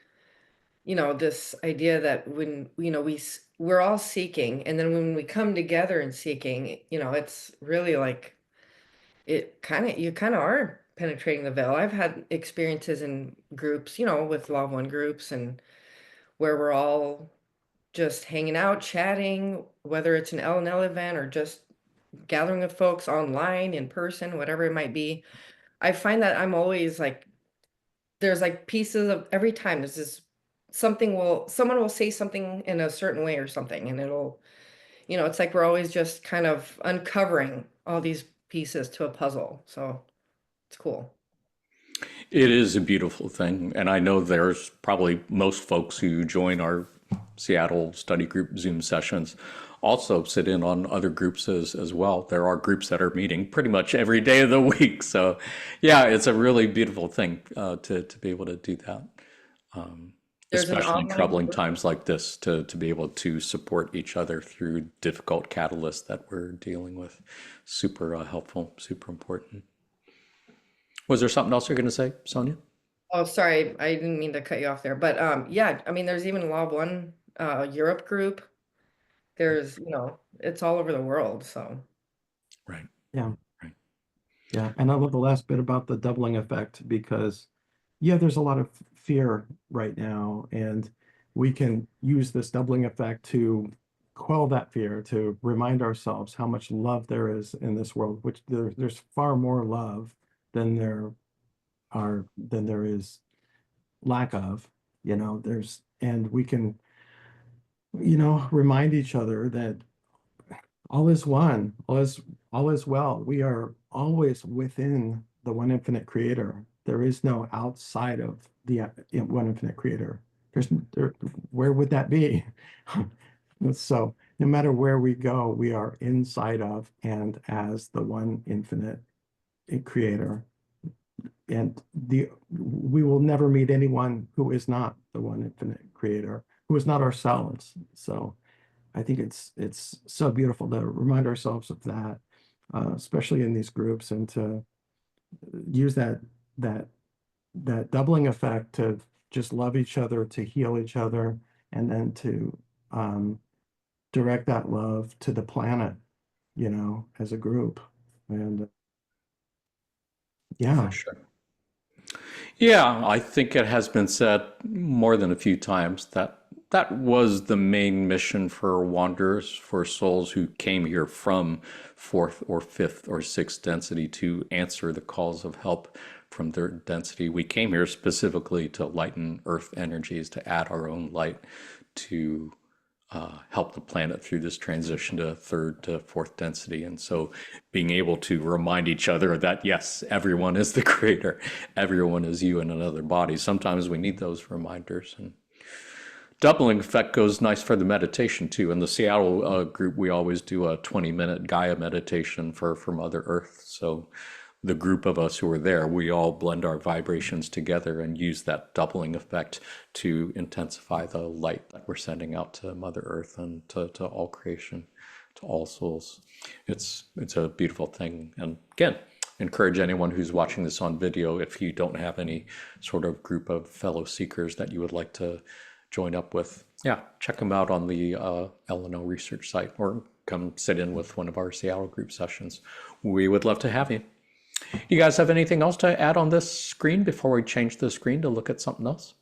this idea that when we're all seeking, and then when we come together and seeking, it's really like you kind of are penetrating the veil. I've had experiences in groups, with loved one groups, and where we're all just hanging out, chatting, whether it's an L&L event or just gathering with folks online, in person, whatever it might be. I find that I'm always like, there's like pieces of every time there's this someone will say something in a certain way or something, and it's like we're always just kind of uncovering all these pieces to a puzzle. So it's cool. It is a beautiful thing. And I know there's probably most folks who join our Seattle study group Zoom sessions also sit in on other groups as well. There are groups that are meeting pretty much every day of the week. So, yeah, it's a really beautiful thing to be able to do that, There's an especially in online troubling group. times like this, to be able to support each other through difficult catalysts that we're dealing with. Super helpful, super important. Was there something else you're going to say, Sonia? Oh, sorry, I didn't mean to cut you off there. But yeah, I mean, there's even a Law of One Europe group. There's, it's all over the world. So Right, yeah, right. yeah. And I love the last bit about the doubling effect, because yeah, there's a lot of fear right now, and we can use this doubling effect to quell that fear, to remind ourselves how much love there is in this world, which there's far more love than there is lack of. And we can, remind each other that all is one, all is well. We are always within the one infinite creator. There is no outside of the one infinite creator. There, where would that be? So no matter where we go, we are inside of and as the one infinite creator. And we will never meet anyone who is not the one infinite creator, who is not ourselves. So I think it's so beautiful to remind ourselves of that. especially in these groups, and to use that that doubling effect to just love each other, to heal each other, and then to um, direct that love to the planet, as a group. And For yeah, sure. Yeah, I think it has been said more than a few times that that was the main mission for wanderers, for souls who came here from fourth or fifth or sixth density to answer the calls of help from third density. We came here specifically to lighten earth energies, to add our own light, to help the planet through this transition to third to fourth density. And so being able to remind each other that, yes, everyone is the creator, everyone is you in another body. Sometimes we need those reminders. And doubling effect goes nice for the meditation too. In the Seattle group, we always do a 20-minute Gaia meditation for Mother Earth. So the group of us who are there, we all blend our vibrations together and use that doubling effect to intensify the light that we're sending out to Mother Earth and to all creation, to all souls. It's a beautiful thing. And again, encourage anyone who's watching this on video, if you don't have any sort of group of fellow seekers that you would like to join up with, yeah, check them out on the LNO research site, or come sit in with one of our Seattle group sessions. We would love to have you. You guys have anything else to add on this screen before we change the screen to look at something else?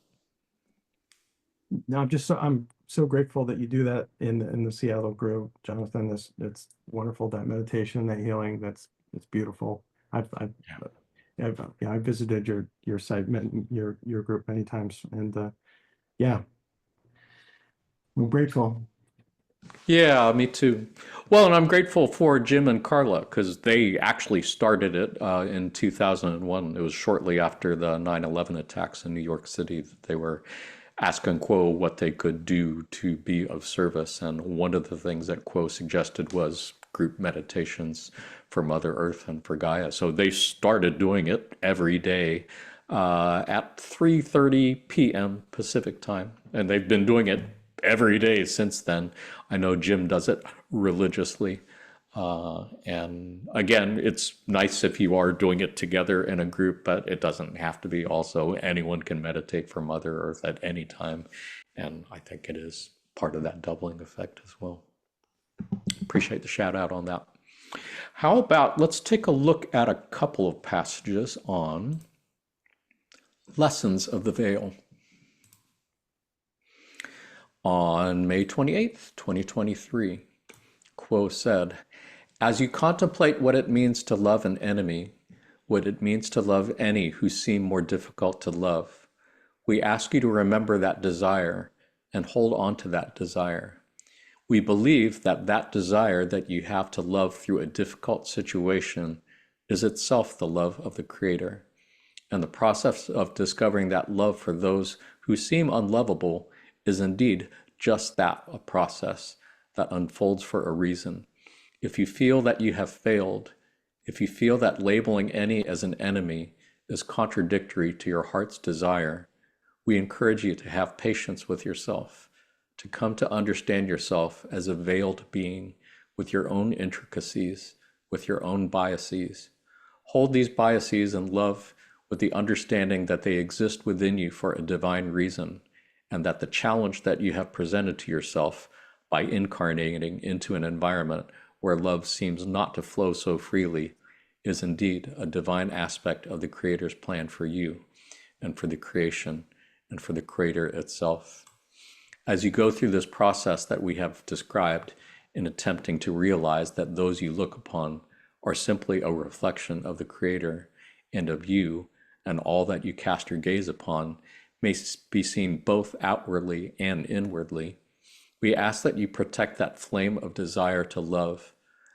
no, I'm so grateful that you do that in the Seattle group, Jonathan. It's wonderful, that meditation, that healing. It's beautiful. Yeah, I've visited your site, your group many times, and yeah, I'm grateful. Yeah, me too. Well, and I'm grateful for Jim and Carla because they actually started it in 2001. It was shortly after the 9/11 attacks in New York City that they were asking Quo what they could do to be of service. And one of the things that Quo suggested was group meditations for Mother Earth and for Gaia. So they started doing it every day at 3:30 p.m. Pacific time, and they've been doing it every day since then. I know Jim does it religiously. And again, it's nice if you are doing it together in a group, but it doesn't have to be. Also, anyone can meditate for Mother Earth at any time. And I think it is part of that doubling effect as well. Appreciate the shout out on that. How about let's take a look at a couple of passages on lessons of the veil. On May 28th, 2023, Quo said, as you contemplate what it means to love an enemy, what it means to love any who seem more difficult to love, we ask you to remember that desire and hold on to that desire. We believe that that desire that you have to love through a difficult situation is itself the love of the Creator. And the process of discovering that love for those who seem unlovable is indeed just that, a process that unfolds for a reason. If you feel that you have failed, if you feel that labeling any as an enemy is contradictory to your heart's desire, we encourage you to have patience with yourself, to come to understand yourself as a veiled being with your own intricacies, with your own biases. Hold these biases in love with the understanding that they exist within you for a divine reason, and that the challenge that you have presented to yourself by incarnating into an environment where love seems not to flow so freely is indeed a divine aspect of the Creator's plan for you and for the creation and for the Creator itself. As you go through this process that we have described in attempting to realize that those you look upon are simply a reflection of the Creator and of you, and all that you cast your gaze upon may be seen both outwardly and inwardly, we ask that you protect that flame of desire to love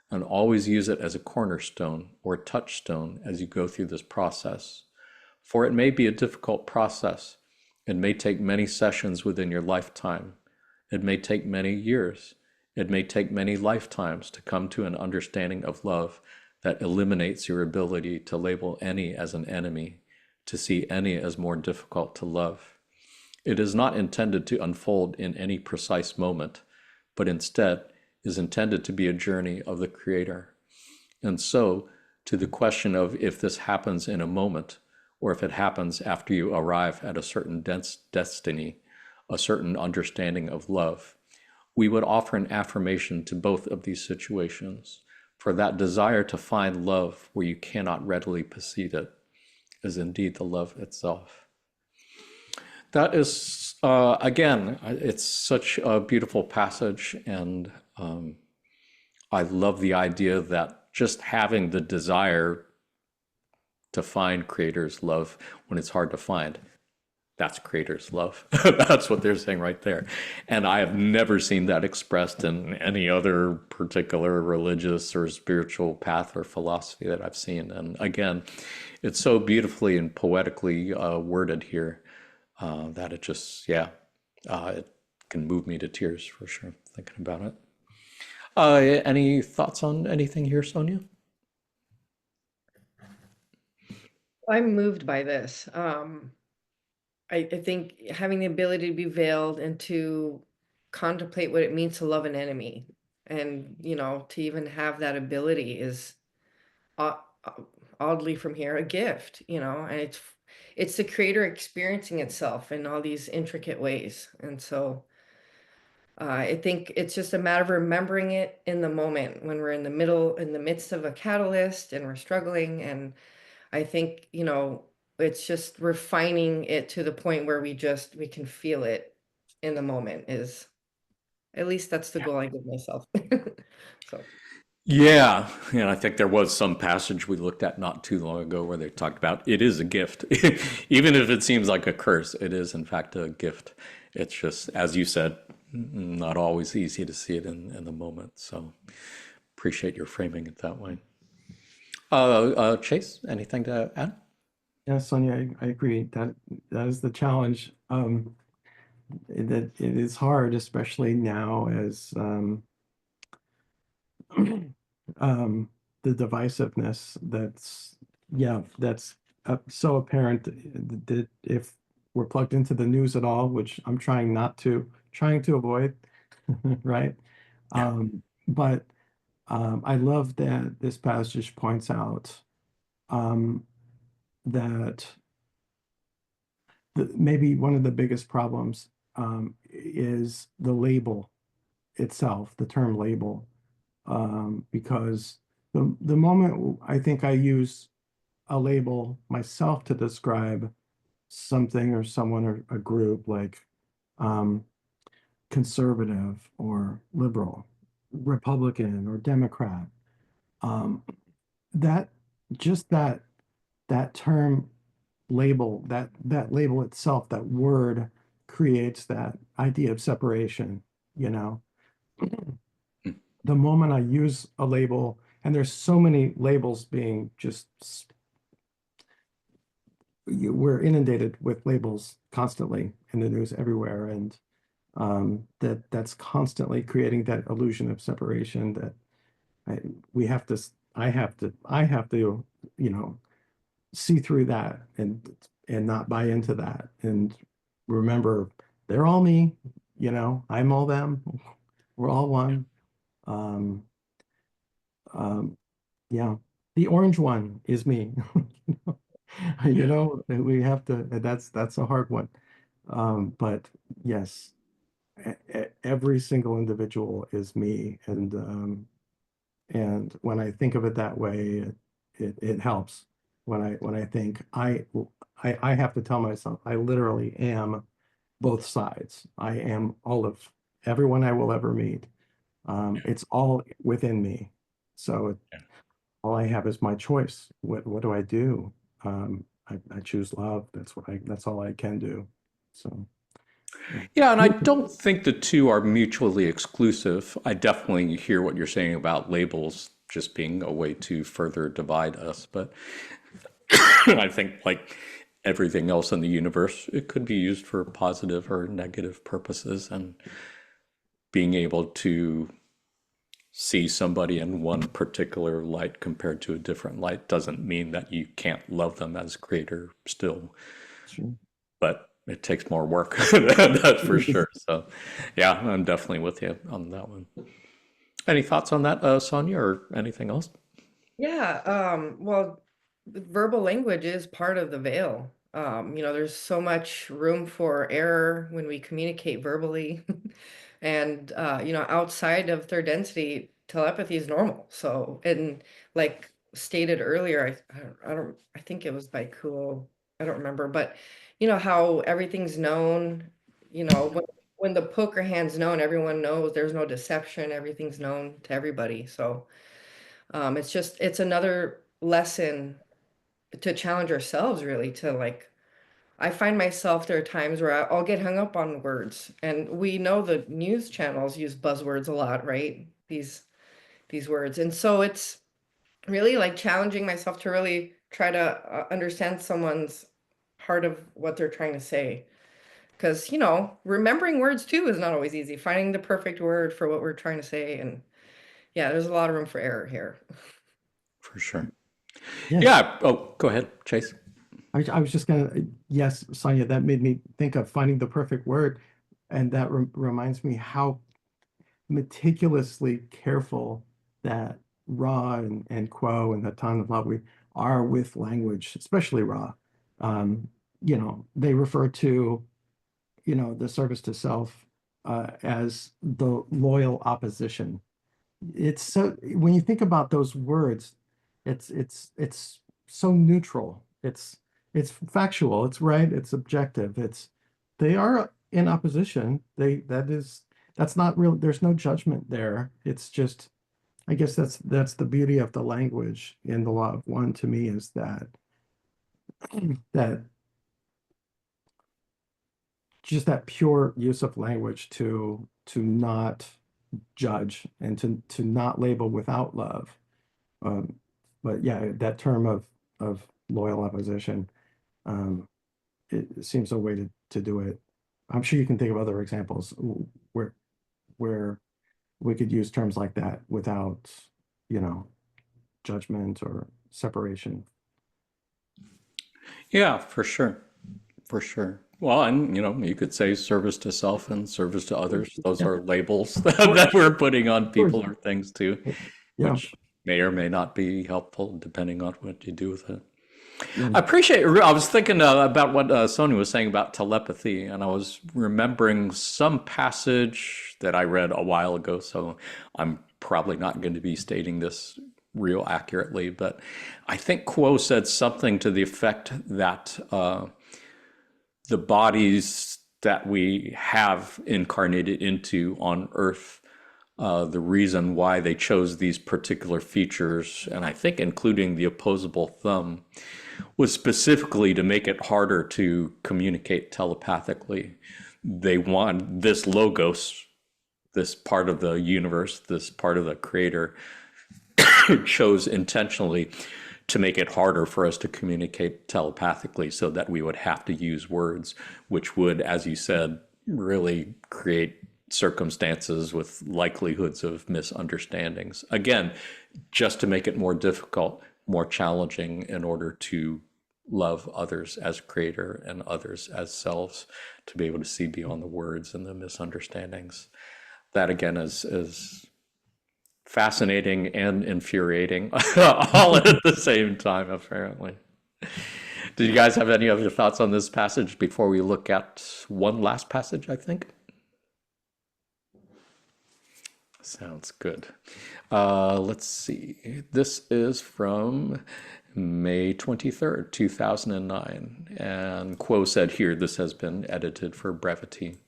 and always use it as a cornerstone or touchstone as you go through this process. For it may be a difficult process. It may take many sessions within your lifetime. It may take many years. It may take many lifetimes to come to an understanding of love that eliminates your ability to label any as an enemy, to see any as more difficult to love. It is not intended to unfold in any precise moment, but instead is intended to be a journey of the Creator. And so, to the question of if this happens in a moment or if it happens after you arrive at a certain dense destiny, a certain understanding of love, we would offer an affirmation to both of these situations. For that desire to find love where you cannot readily perceive it is indeed the love itself. That is, again, it's such a beautiful passage, and I love the idea that just having the desire to find creator's love when it's hard to find, that's creator's love. That's what they're saying right there. And I have never seen that expressed in any other particular religious or spiritual path or philosophy that I've seen. And again, it's so beautifully and poetically worded here that it just, yeah, it can move me to tears for sure, thinking about it. Any thoughts on anything here, Sonia? I'm moved by this. I think having the ability to be veiled and to contemplate what it means to love an enemy, and to even have that ability is o- oddly from here a gift, and it's the creator experiencing itself in all these intricate ways. And so I think it's just a matter of remembering it in the moment when we're in the midst of a catalyst and we're struggling. And I think, it's just refining it to the point where we can feel it in the moment. Is at least that's the goal I give myself. So Yeah, and I think there was some passage we looked at not too long ago where they talked about it is a gift. Even if it seems like a curse, it is in fact a gift. It's just, as you said, not always easy to see it in the moment. So appreciate your framing it that way. Chase, anything to add? Yeah, Sonia, I agree that that is the challenge. That it is hard, especially now as um, the divisiveness that's yeah that's so apparent that if we're plugged into the news at all, which I'm trying to avoid, right? Yeah. But I love that this passage points out um, that maybe one of the biggest problems is the label itself, the term label, because the moment I think I use a label myself to describe something or someone or a group like um, conservative or liberal, Republican or Democrat, um, that just that term label, that label itself, that word creates that idea of separation, you know. The moment I use a label, and there's so many labels being just, we're inundated with labels constantly in the news everywhere, and that's constantly creating that illusion of separation that I, we have to, I have to, you know, see through that and not buy into that, and remember they're all me, you know, I'm all them, we're all one. Um, um, Yeah, the orange one is me. You know, we have to, that's a hard one. But yes, every single individual is me, and when I think of it that way, it helps. When I think I have to tell myself I literally am both sides. I am all of everyone I will ever meet. It's all within me. So all I have is my choice. What do I do? I choose love. That's all I can do. So yeah. Yeah, and I don't think the two are mutually exclusive. I definitely hear what you're saying about labels just being a way to further divide us, but I think like everything else in the universe, it could be used for positive or negative purposes, and being able to see somebody in one particular light compared to a different light doesn't mean that you can't love them as creator still, Sure. but it takes more work. That's for sure. So yeah, I'm definitely with you on that one. Any thoughts on that, Sonia, or anything else? Yeah, well, verbal language is part of the veil. There's so much room for error when we communicate verbally. And outside of third density, telepathy is normal. So, and like stated earlier, I think it was by Kuo, I don't remember, but how everything's known, when the poker hand's known, everyone knows there's no deception, everything's known to everybody. So, it's another lesson to challenge ourselves, really, to like, I find myself, there are times where I'll get hung up on words, and we know the news channels use buzzwords a lot, right? These words. And so it's really like challenging myself to really try to understand someone's heart of what they're trying to say. Because, remembering words too is not always easy. Finding the perfect word for what we're trying to say. And yeah, there's a lot of room for error here. For sure. Yes. Yeah. Oh, go ahead, Chase. I was just gonna, yes, Sonia, that made me think of finding the perfect word. And that reminds me how meticulously careful that Ra and Quo and the Ton of Love we are with language, especially Ra. Um, they refer to, the service to self as the loyal opposition. It's so when you think about those words, it's so neutral. It's factual, it's right, it's objective. They are in opposition. That's not real, there's no judgment there. It's just, I guess that's the beauty of the language in the law of one to me, is that just that pure use of language to not judge and to not label without love. Um, but yeah, that term of loyal opposition, um, it seems a way to do it. I'm sure you can think of other examples where where we could use terms like that without, you know, judgment or separation. Yeah, for sure. For sure. Well, and you could say service to self and service to others. Those Yeah, are labels sure, that we're putting on sure. people or things too, Yeah, which may or may not be helpful depending on what you do with it. yeah. I appreciate. I was thinking about what Sonia was saying about telepathy, and I was remembering some passage that I read a while ago. So I'm probably not going to be stating this real accurately, but I think Quo said something to the effect that the bodies that we have incarnated into on Earth, the reason why they chose these particular features, and I think including the opposable thumb, was specifically to make it harder to communicate telepathically. They want this logos, this part of the universe, this part of the creator, chose intentionally to make it harder for us to communicate telepathically so that we would have to use words, which would, as you said, really create circumstances with likelihoods of misunderstandings. Again, just to make it more difficult, more challenging in order to love others as creator and others as selves, to be able to see beyond the words and the misunderstandings. That again is fascinating and infuriating all at the same time, apparently. Did you guys have any other thoughts on this passage before we look at one last passage, I think? Sounds good. Let's see. This is from May 23rd, 2009. And Quo said here, this has been edited for brevity.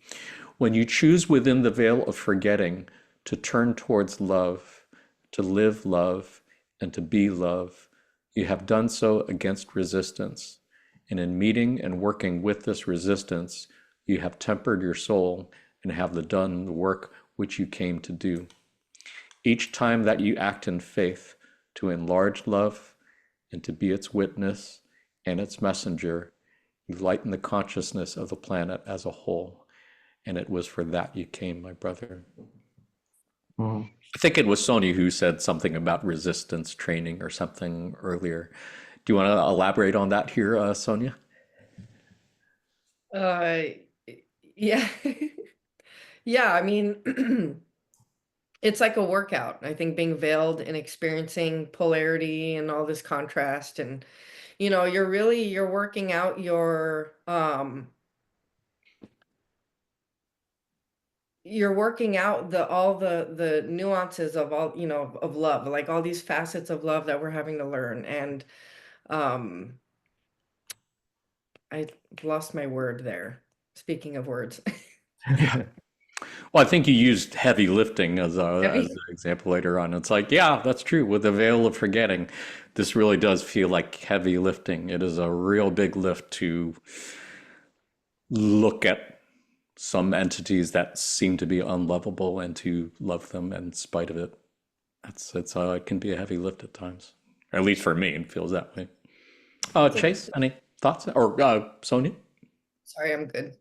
When you choose within the veil of forgetting to turn towards love, to live love, and to be love, you have done so against resistance. And in meeting and working with this resistance, you have tempered your soul and have done the work which you came to do. Each time that you act in faith to enlarge love and to be its witness and its messenger, you lighten the consciousness of the planet as a whole. And it was for that you came, my brother. Mhm. I think it was Sonia who said something about resistance training or something earlier. Do you want to elaborate on that here, Sonia? Uh, yeah. Yeah, I mean, It's like a workout. I think being veiled and experiencing polarity and all this contrast, and you're working out you're working out the all the nuances of all, of love, like all these facets of love that we're having to learn. And um I lost my word there. Speaking of words. Well, I think you used heavy lifting as Heavy. an example later on. It's like, yeah, that's true. With the veil of forgetting, this really does feel like heavy lifting. It is a real big lift to look at some entities that seem to be unlovable and to love them in spite of it. It can be a heavy lift at times. Or at least for me, it feels that way. It's a, Chase, any thoughts? Or Sonia? sorry, I'm good.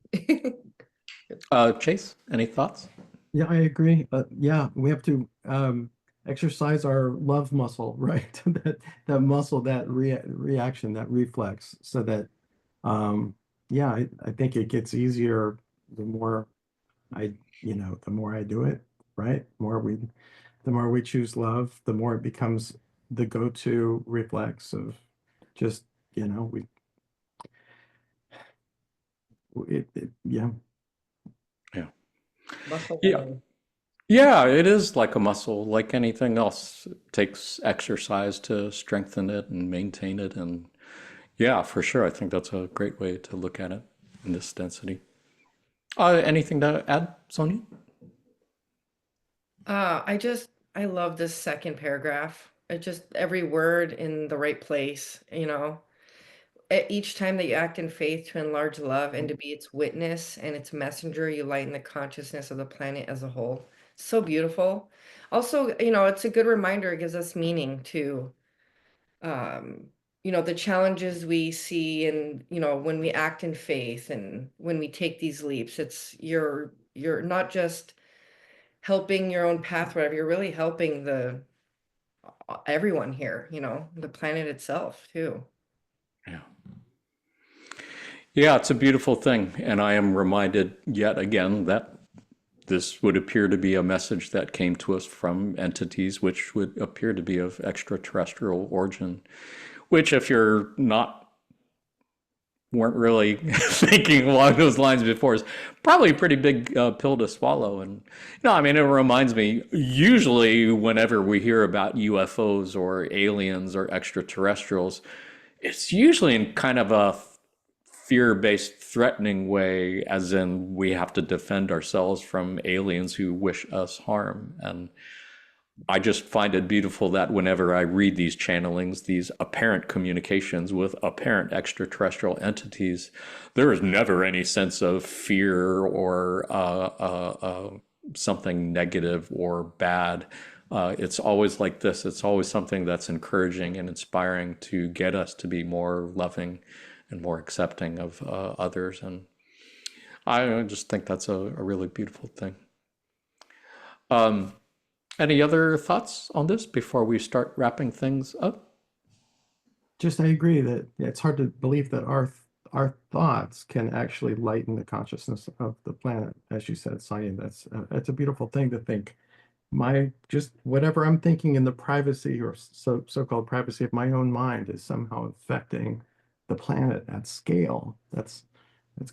Chase, any thoughts? Yeah, I agree. Yeah, we have to exercise our love muscle, right? That muscle, that reaction, that reflex, so that yeah, I think it gets easier the more I, the more I do it, right? The more we choose love, the more it becomes the go-to reflex of just, we yeah. Yeah. Muscle Yeah. memory. Yeah, it is like a muscle, like anything else. It takes exercise to strengthen it and maintain it. And yeah, for sure. I think that's a great way to look at it in this density. Anything to add, Sonia? I love this second paragraph. It just every word in the right place. Each time that you act in faith to enlarge love and to be its witness and its messenger, you lighten the consciousness of the planet as a whole. So beautiful. Also, it's a good reminder. It gives us meaning to, um, the challenges we see, and, when we act in faith and when we take these leaps, you're not just helping your own path, whatever, you're really helping the everyone here, the planet itself too. Yeah. Yeah, it's a beautiful thing. And I am reminded yet again that this would appear to be a message that came to us from entities which would appear to be of extraterrestrial origin, which, if you're not weren't really thinking along those lines before, is probably a pretty big pill to swallow. And I mean, it reminds me, usually whenever we hear about UFOs or aliens or extraterrestrials, it's usually in kind of a fear-based threatening way, as in we have to defend ourselves from aliens who wish us harm. And I just find it beautiful that whenever I read these channelings, these apparent communications with apparent extraterrestrial entities, there is never any sense of fear or something negative or bad. It's always like this. It's always something that's encouraging and inspiring to get us to be more loving and more accepting of others. And I just think that's a really beautiful thing. Any other thoughts on this before we start wrapping things up? Just I agree that it's hard to believe that our thoughts can actually lighten the consciousness of the planet, as you said, Sonia. That's a beautiful thing to think. My just whatever I'm thinking in the privacy or so-called privacy of my own mind is somehow affecting the planet at scale. That's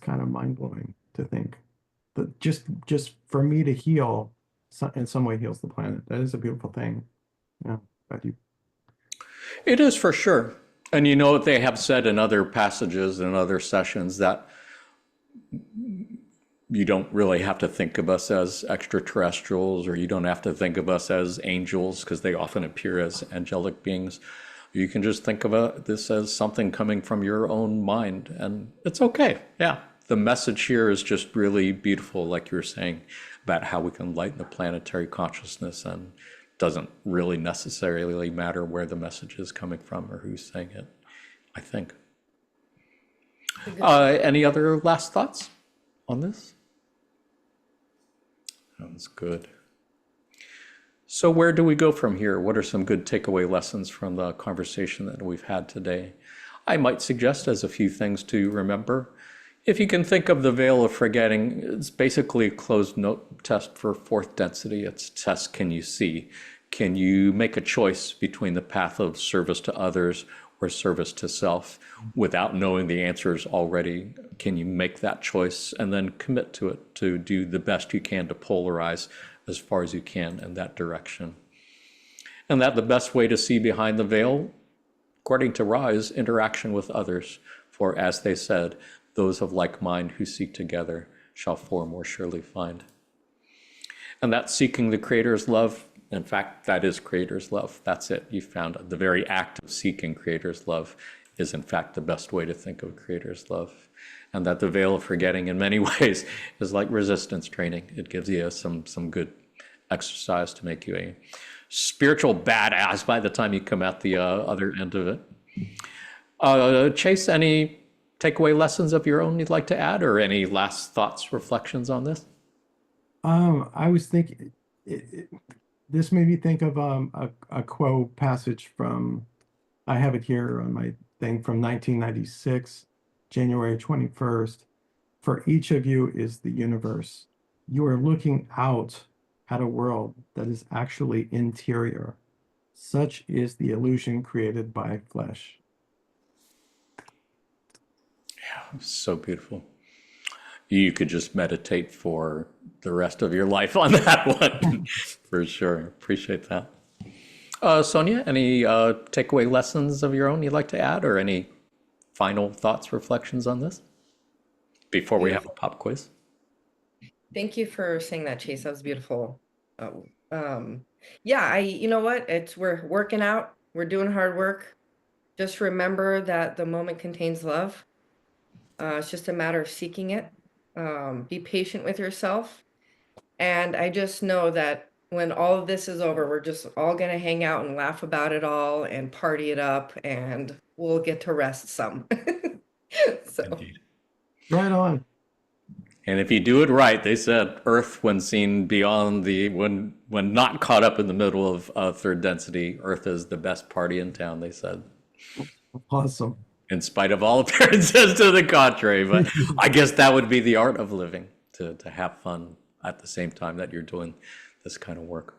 kind of mind-blowing to think. That just for me to heal in some way heals the planet. That is a beautiful thing. Yeah, but you. It is for sure. And they have said in other passages and other sessions that you don't really have to think of us as extraterrestrials, or you don't have to think of us as angels, because they often appear as angelic beings. You can just think of this as something coming from your own mind, and it's okay. Yeah. The message here is just really beautiful, like you were saying, about how we can lighten the planetary consciousness, and doesn't really necessarily matter where the message is coming from or who's saying it, I think. Any other last thoughts on this? Sounds good. So where do we go from here? What are some good takeaway lessons from the conversation that we've had today? I might suggest as a few things to remember. If you can think of the veil of forgetting, it's basically a closed note test for fourth density. It's test, can you see? Can you make a choice between the path of service to others or service to self without knowing the answers already? Can you make that choice and then commit to it to do the best you can to polarize as far as you can in that direction? And that the best way to see behind the veil, according to Ra, is interaction with others. For as they said, those of like mind who seek together shall four more surely find. And that seeking the Creator's love, in fact, that is Creator's love. That's it. You found it. The very act of seeking Creator's love is, in fact, the best way to think of Creator's love. And that the veil of forgetting, in many ways, is like resistance training. It gives you some good exercise to make you a spiritual badass by the time you come out the other end of it. Chase, any takeaway lessons of your own you'd like to add, or any last thoughts, reflections on this? I was thinking, this made me think of a quote passage from, I have it here on my thing, from 1996, January 21st. For each of you is the universe. You are looking out at a world that is actually interior. Such is the illusion created by flesh. So beautiful. You could just meditate for the rest of your life on that one, for sure. Appreciate that. Sonia, any takeaway lessons of your own you'd like to add, or any final thoughts, reflections on this before we have a pop quiz? Thank you for saying that, Chase. That was beautiful. Yeah, you know what? We're working out, we're doing hard work. Just remember that the moment contains love. It's just a matter of seeking it. Be patient with yourself. And I just know that when all of this is over, we're just all going to hang out and laugh about it all and party it up, and we'll get to rest some. So, Indeed. Right on. And if you do it right, they said Earth, when seen beyond when not caught up in the middle of third density, Earth is the best party in town, they said. Awesome. In spite of all appearances to the contrary. But I guess that would be the art of living, to have fun at the same time that you're doing this kind of work.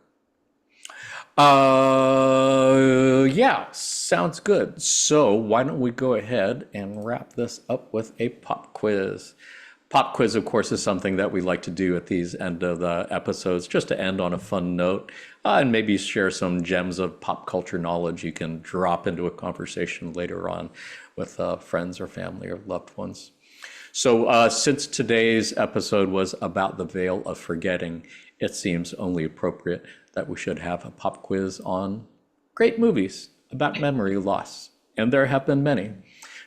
Yeah, sounds good. So why don't we go ahead and wrap this up with a pop quiz. Pop quiz, of course, is something that we like to do at these end of the episodes, just to end on a fun note, and maybe share some gems of pop culture knowledge you can drop into a conversation later on with friends or family or loved ones. So since today's episode was about the veil of forgetting, it seems only appropriate that we should have a pop quiz on great movies about memory loss. And there have been many.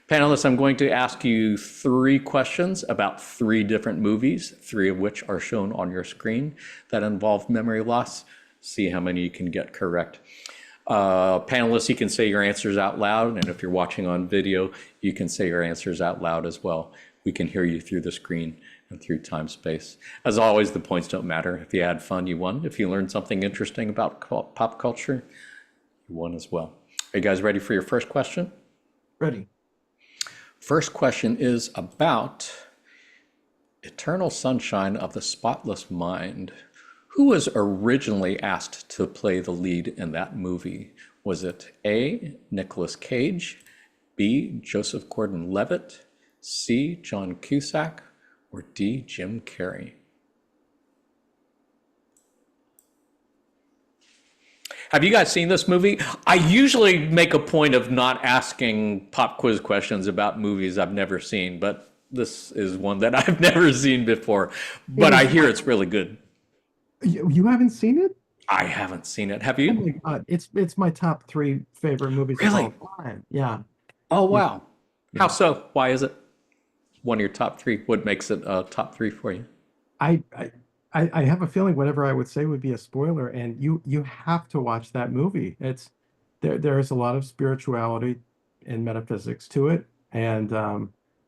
Panelists, I'm going to ask you 3 questions about 3 different movies, 3 of which are shown on your screen, that involve memory loss. See how many you can get correct. Panelists, you can say your answers out loud, and if you're watching on video, you can say your answers out loud as well. We can hear you through the screen and through time space. As always, the points don't matter. If you had fun, you won. If you learned something interesting about pop culture, you won as well. Are you guys ready for your first question? Ready. First question is about Eternal Sunshine of the Spotless Mind. Who was originally asked to play the lead in that movie? Was it A, Nicolas Cage, B, Joseph Gordon-Levitt, C, John Cusack, or D, Jim Carrey? Have you guys seen this movie? I usually make a point of not asking pop quiz questions about movies I've never seen, but this is one that I've never seen before. But I hear it's really good. You haven't seen it? I haven't seen it. Have Oh you? my God. It's my top 3 favorite movies of Really? all time. Yeah. Oh, Yeah. wow. How so? Why is it one of your top 3? What makes it top 3 for you? I, I I have a feeling whatever I would say would be a spoiler, and you have to watch that movie. It's there is a lot of spirituality and metaphysics to it, and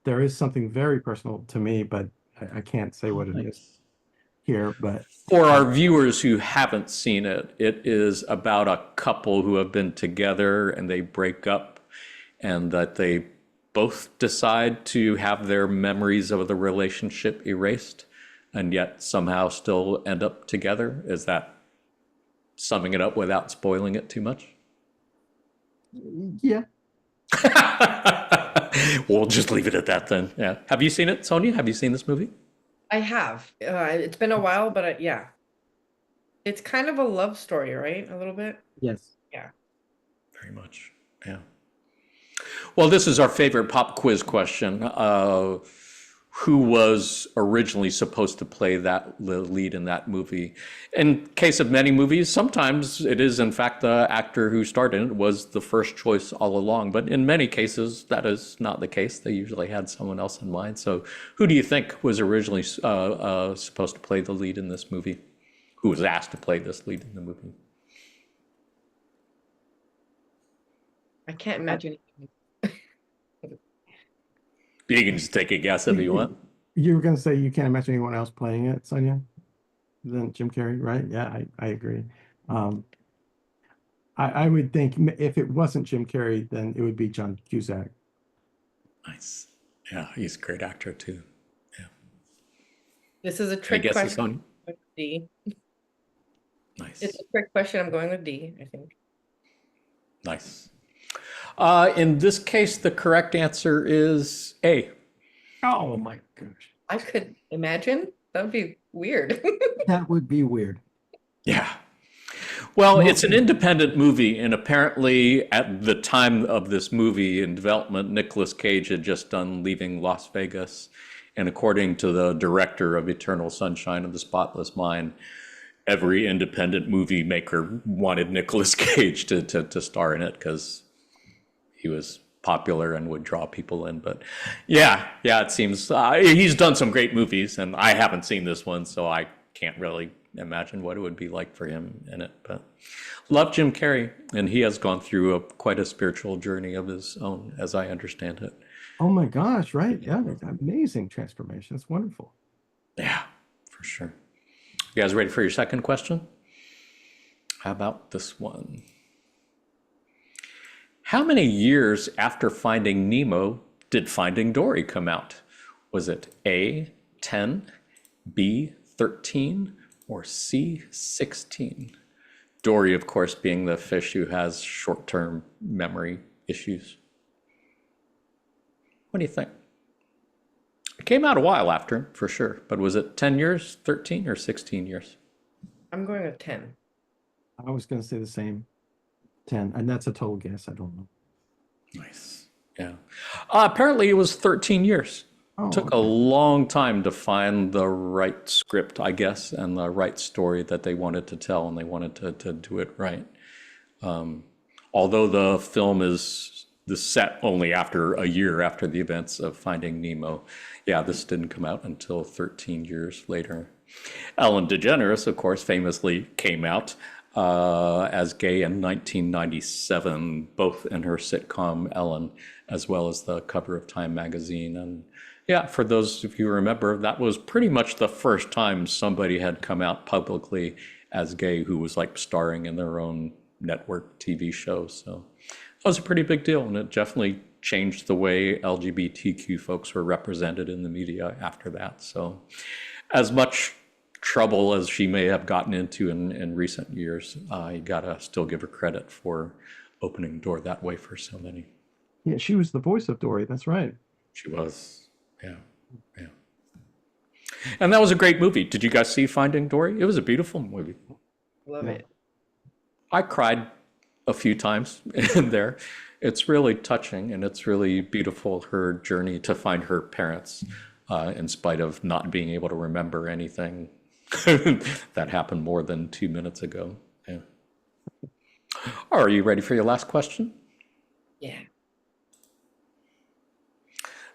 there is something very personal to me, but I can't say Oh, what it is nice. here. But For our viewers who haven't seen it, it is about a couple who have been together and they break up, and that they both decide to have their memories of the relationship erased and yet somehow still end up together? Is that summing it up without spoiling it too much? Yeah. We'll just leave it at that then. Yeah. Have you seen it, Sonia? Have you seen this movie? I have. It's been a while, but yeah. It's kind of a love story, right? A little bit. Yes. Yeah. Very much. Yeah. Well, this is our favorite pop quiz question. Who was originally supposed to play that lead in that movie? In case of many movies, sometimes it is, in fact, the actor who starred in it was the first choice all along. But in many cases, that is not the case. They usually had someone else in mind. So, who do you think was originally supposed to play the lead in this movie? Who was asked to play this lead in the movie? I can't imagine. You can just take a guess if you want. You were going to say you can't imagine anyone else playing it, Sonia, than Jim Carrey, right? Yeah, I agree. I would think if it wasn't Jim Carrey, then it would be John Cusack. Nice. Yeah, he's a great actor too. This is a I trick guess it's question. on. D. Nice. It's a trick question. I'm going with D, I think. Nice. In this case, the correct answer is A. Oh my gosh. I could imagine. That would be weird. That would be weird. Yeah. Well, Well, it's an independent movie, and apparently, at the time of this movie in development, Nicolas Cage had just done Leaving Las Vegas. And according to the director of Eternal Sunshine of the Spotless Mind, every independent movie maker wanted Nicolas Cage to star in it because he was popular and would draw people in. But yeah, it seems he's done some great movies, and I haven't seen this one, so I can't really imagine what it would be like for him in it. But love Jim Carrey, and he has gone through quite a spiritual journey of his own, as I understand it. oh my gosh, right? Yeah, amazing transformation. It's wonderful. Yeah, for sure. You guys ready for your second question? How about this one? How many years after Finding Nemo did Finding Dory come out? Was it A, 10, B, 13, or C, 16? Dory, of course, being the fish who has short-term memory issues. What do you think? It came out a while after, for sure, but was it 10 years, 13, or 16 years? I'm going with 10. I was going to say the same 10, and that's a total guess. I don't know. Nice. Yeah. Apparently, it was 13 years. Oh, Took a okay. long time to find the right script, I guess, and the right story that they wanted to tell, and they wanted to do it right. Although the film is the set only after a year after the events of Finding Nemo, yeah, this didn't come out until 13 years later. Ellen DeGeneres, of course, famously came out as gay in 1997, both in her sitcom Ellen, as well as the cover of Time magazine. And yeah, for those of you who remember, that was pretty much the first time somebody had come out publicly as gay who was like starring in their own network TV show. So that was a pretty big deal, and it definitely changed the way LGBTQ folks were represented in the media after that. So as much trouble as she may have gotten into in recent years, you gotta still give her credit for opening the door that way for so many. Yeah, she was the voice of Dory. That's right. She was, yeah. And that was a great movie. Did you guys see Finding Dory? It was a beautiful movie. Love Yeah. it. I cried a few times in there. It's really touching, and it's really beautiful, her journey to find her parents, in spite of not being able to remember anything that happened more than 2 minutes ago. Yeah. Are you ready for your last question? Yeah.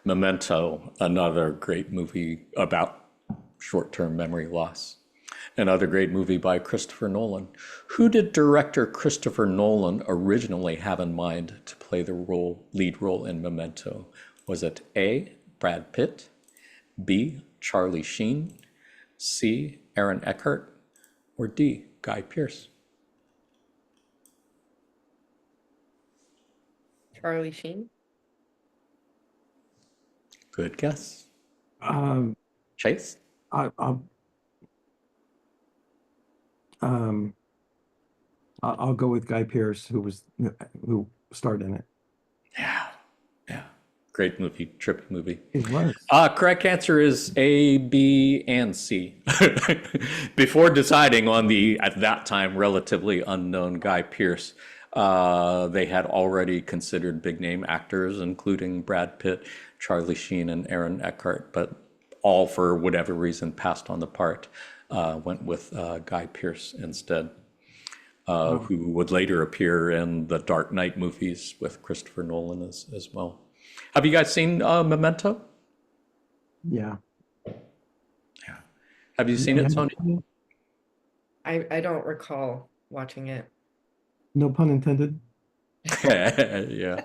Memento, another great movie about short-term memory loss. Another great movie by Christopher Nolan. Who did director Christopher Nolan originally have in mind to play the lead role in Memento? Was it A, Brad Pitt, B, Charlie Sheen, C, Aaron Eckhart, or D, Guy Pearce? Charlie Sheen. Good guess. Um, Chase? I'll um, I'll go with Guy Pearce, who starred in it. Yeah. Yeah. Great movie, trippy movie. It was. Correct answer is A, B, and C. Before deciding on the, at that time, relatively unknown Guy Pearce, they had already considered big name actors, including Brad Pitt, Charlie Sheen, and Aaron Eckhart, but all, for whatever reason, passed on the part, went with Guy Pearce instead, Oh, who would later appear in the Dark Knight movies with Christopher Nolan as well. Have you guys seen Memento? yeah. Yeah. Have you seen Yeah. it, Tony? I don't recall watching it. No pun intended. Yeah.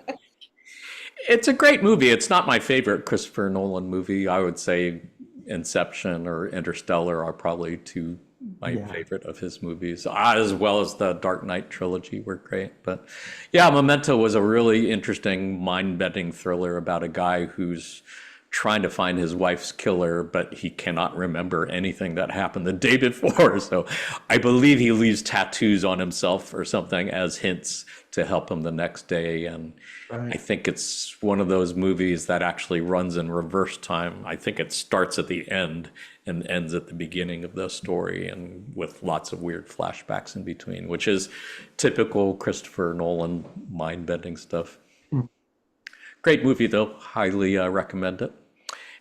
It's a great movie. It's not my favorite Christopher Nolan movie. I would say Inception or Interstellar are probably two my Yeah. favorite of his movies, as well as the Dark Knight trilogy were great. But yeah, Memento was a really interesting, mind-bending thriller about a guy who's trying to find his wife's killer, but he cannot remember anything that happened the day before. So I believe he leaves tattoos on himself or something as hints to help him the next day. And I Right. think it's one of those movies that actually runs in reverse time. I think it starts at the end and ends at the beginning of the story, and with lots of weird flashbacks in between, which is typical Christopher Nolan mind-bending stuff. Mm. Great movie, though. Highly recommend it.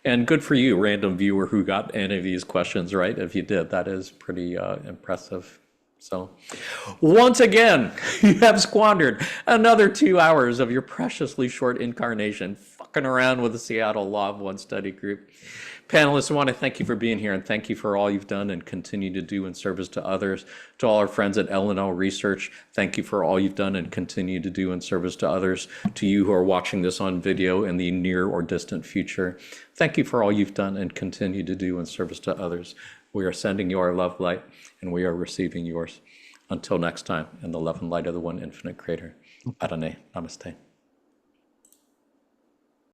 And good for you, random viewer, who got any of these questions right. If you did, that is pretty impressive. So, once again, you have squandered another 2 hours of your preciously short incarnation fucking around with the Seattle Law of One study group. Panelists, I want to thank you for being here and thank you for all you've done and continue to do in service to others. To all our friends at L&L Research, thank you for all you've done and continue to do in service to others. To you who are watching this on video in the near or distant future, thank you for all you've done and continue to do in service to others. We are sending you our love light and we are receiving yours. Until next time, in the love and light of the one infinite creator. Adonai, namaste.